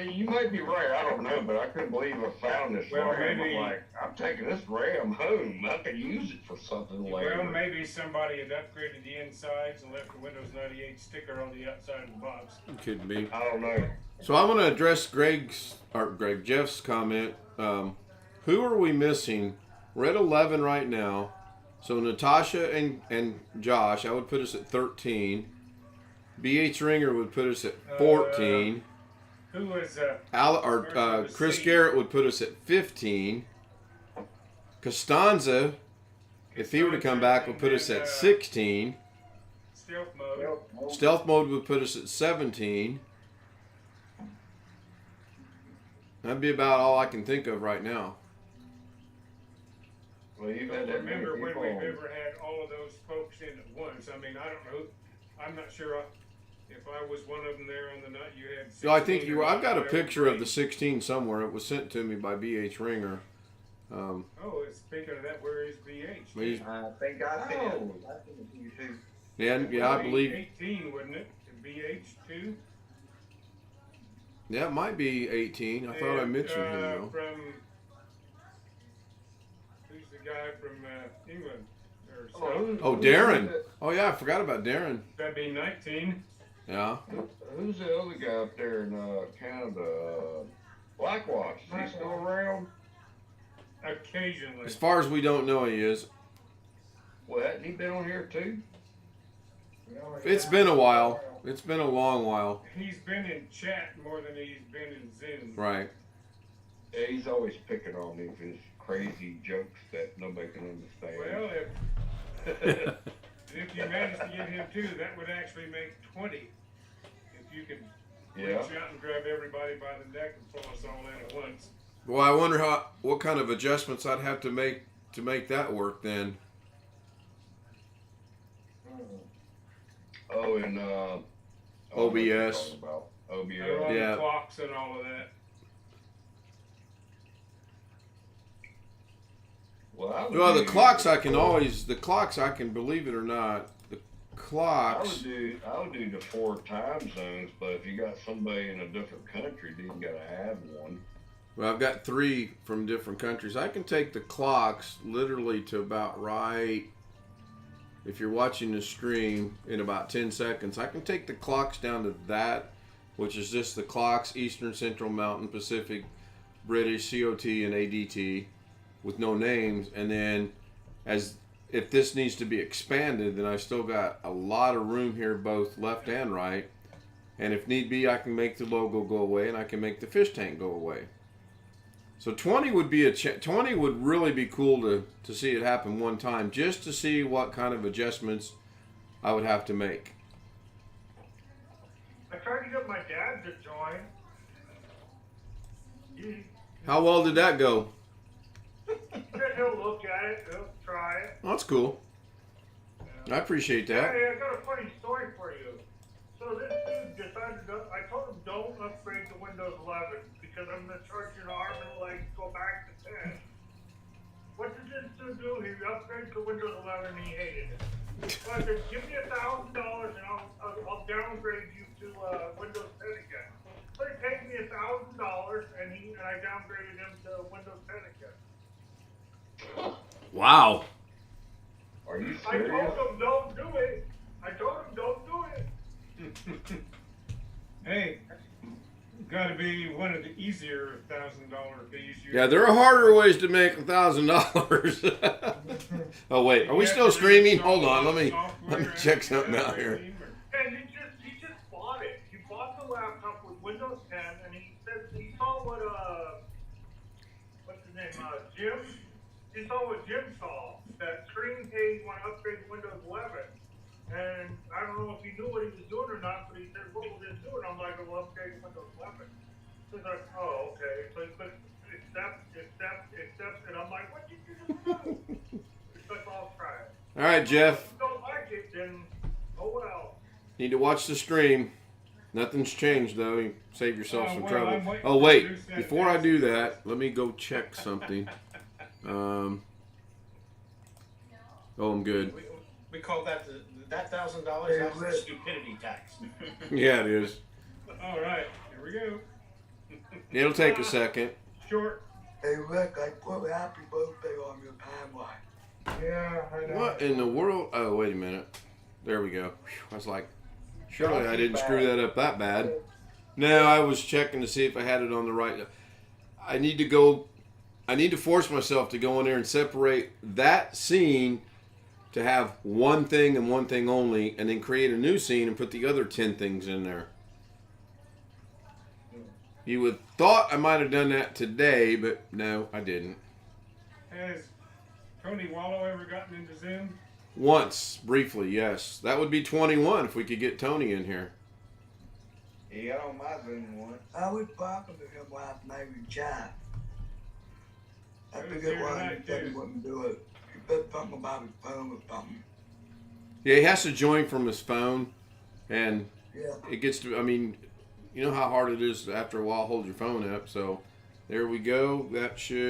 You might be right. I don't know, but I couldn't believe I found this Well, RAM. maybe- I'm like, I'm taking this RAM home. I could use it for something later. Well, maybe somebody had upgraded the insides and left the Windows 98 sticker on the outside of the box. Could be. I don't know. So I want to address Jeff's comment. Who are we missing? We're at 11 right now. So Natasha and Josh, I would put us at 13. BH Ringer would put us at 14. Who was Chris Garrett would put us at 15. Costanza, if he were to come back, would put us at 16. Stealth mode? Stealth mode would put us at 17. That'd be about all I can think of right now. Well, you've I had don't that many remember when people we've on. ever had all of those folks in at once. I mean, I don't know. I'm not sure if I was one of them there on the night you had. So I think you were. I've got a I picture of the 16 somewhere. It was sent to me by BH Ringer. Oh, speaking of that, where is BH? He's- I think I seen it. I seen it to you too. Yeah, I believe. 18, wouldn't it? BH too. Yeah, it might be 18. I thought I mentioned him though. Who's the guy from England? Or Oh, Darren. Oh yeah, I forgot about Darren. That'd be 19. Yeah. Who's the other guy up there in Canada? Blackwatch. Is he still around? Occasionally. As far as we don't know, he is. Well, hadn't he been on here too? It's been a while. It's been a long while. He's been in chat more than he's been in Zoom. Right. Yeah, he's always picking on me for his crazy jokes that nobody can understand. Well, if you manage to get him too, that would actually make 20. If you could reach out and grab everybody by the neck and pull us all in at once. Well, I wonder what kind of adjustments I'd have to make that work then. Oh, and OBS. OBS. Yeah. Clocks and all of that. Well, the clocks I can always, the clocks I can, believe it or not, the clocks. I would do the 4 time zones, but if you got somebody in a different country, then you gotta have one. Well, I've got 3 from different countries. I can take the clocks literally to about right. If you're watching the stream in about 10 seconds, I can take the clocks down to that, which is just the clocks, Eastern, Central, Mountain, Pacific, British, COT, and ADT, with no names. And then, as if this needs to be expanded, then I still got a lot of room here, both left and right. And if need be, I can make the logo go away, and I can make the fish tank go away. So 20 would be 20 would really be cool to see it happen one time, just to see what kind of adjustments I would have to make. I tried to get my dad to join. How well did that go? He'll look at it, he'll try it. Oh, that's cool. I appreciate that. Hey, I got a funny story for you. So this dude decided I told him don't upgrade to Windows 11 because I'm going to charge you an arm and a leg to go back to 10. What did this dude do? He upgraded to Windows 11 and he hated it. So I said, give me $1,000 and I'll downgrade you to Windows 10 again. So he paid me $1,000 and I downgraded him to Windows 10 again. Wow. Are you I serious? told him don't do it. Hey, gotta be one of the easier $1,000 fees. Yeah, there are harder ways to make $1,000. Oh wait, are we still streaming? Hold on, let me check something out here. And he just bought it. He bought the laptop with Windows 10, and he said he saw what what's his name, Jim. He saw what Jim saw. That screen page want to upgrade to Windows 11, and I don't know if he knew what he was doing or not, but he said, "What will this do?" And I'm like, "We'll upgrade to Windows 11." So he's like, "Oh, okay." So he clicked accept, and I'm like, "What did you just do?" He's like, "I'll try it." All right, Jeff. If you don't like it, then oh well. Need to watch the stream. Nothing's changed though. You save yourself some well, trouble. Oh wait, before I do that, let me go check something. Oh, I'm good. We call that that $1,000. That's the stupidity tax. Yeah, it is. All right, here we go. It'll take a second. Short. Hey Rick, I put happy birthday on your timeline. Yeah, I know. What in the world? Oh, wait a minute. There we go. Whew, I was like, surely I didn't screw that up that bad. No, I was checking to see if I had it on the right. I need to force myself to go in there and separate that scene to have one thing and one thing only, and then create a new scene and put the other 10 things in there. You would thought I might have done that today, but no, I didn't. Has Tony Wallow ever gotten into Zoom? Once, briefly, yes. That would be 21 if we could get Tony in here. He got on my Zoom once. I was talking to him last night in chat. I It was forget here why tonight, he said he too. wouldn't do it. He said something about his phone or something. Yeah, he has to join from his phone, and Yeah. it gets to, I mean, you know how hard it is after a while hold your phone up, so there we go. That should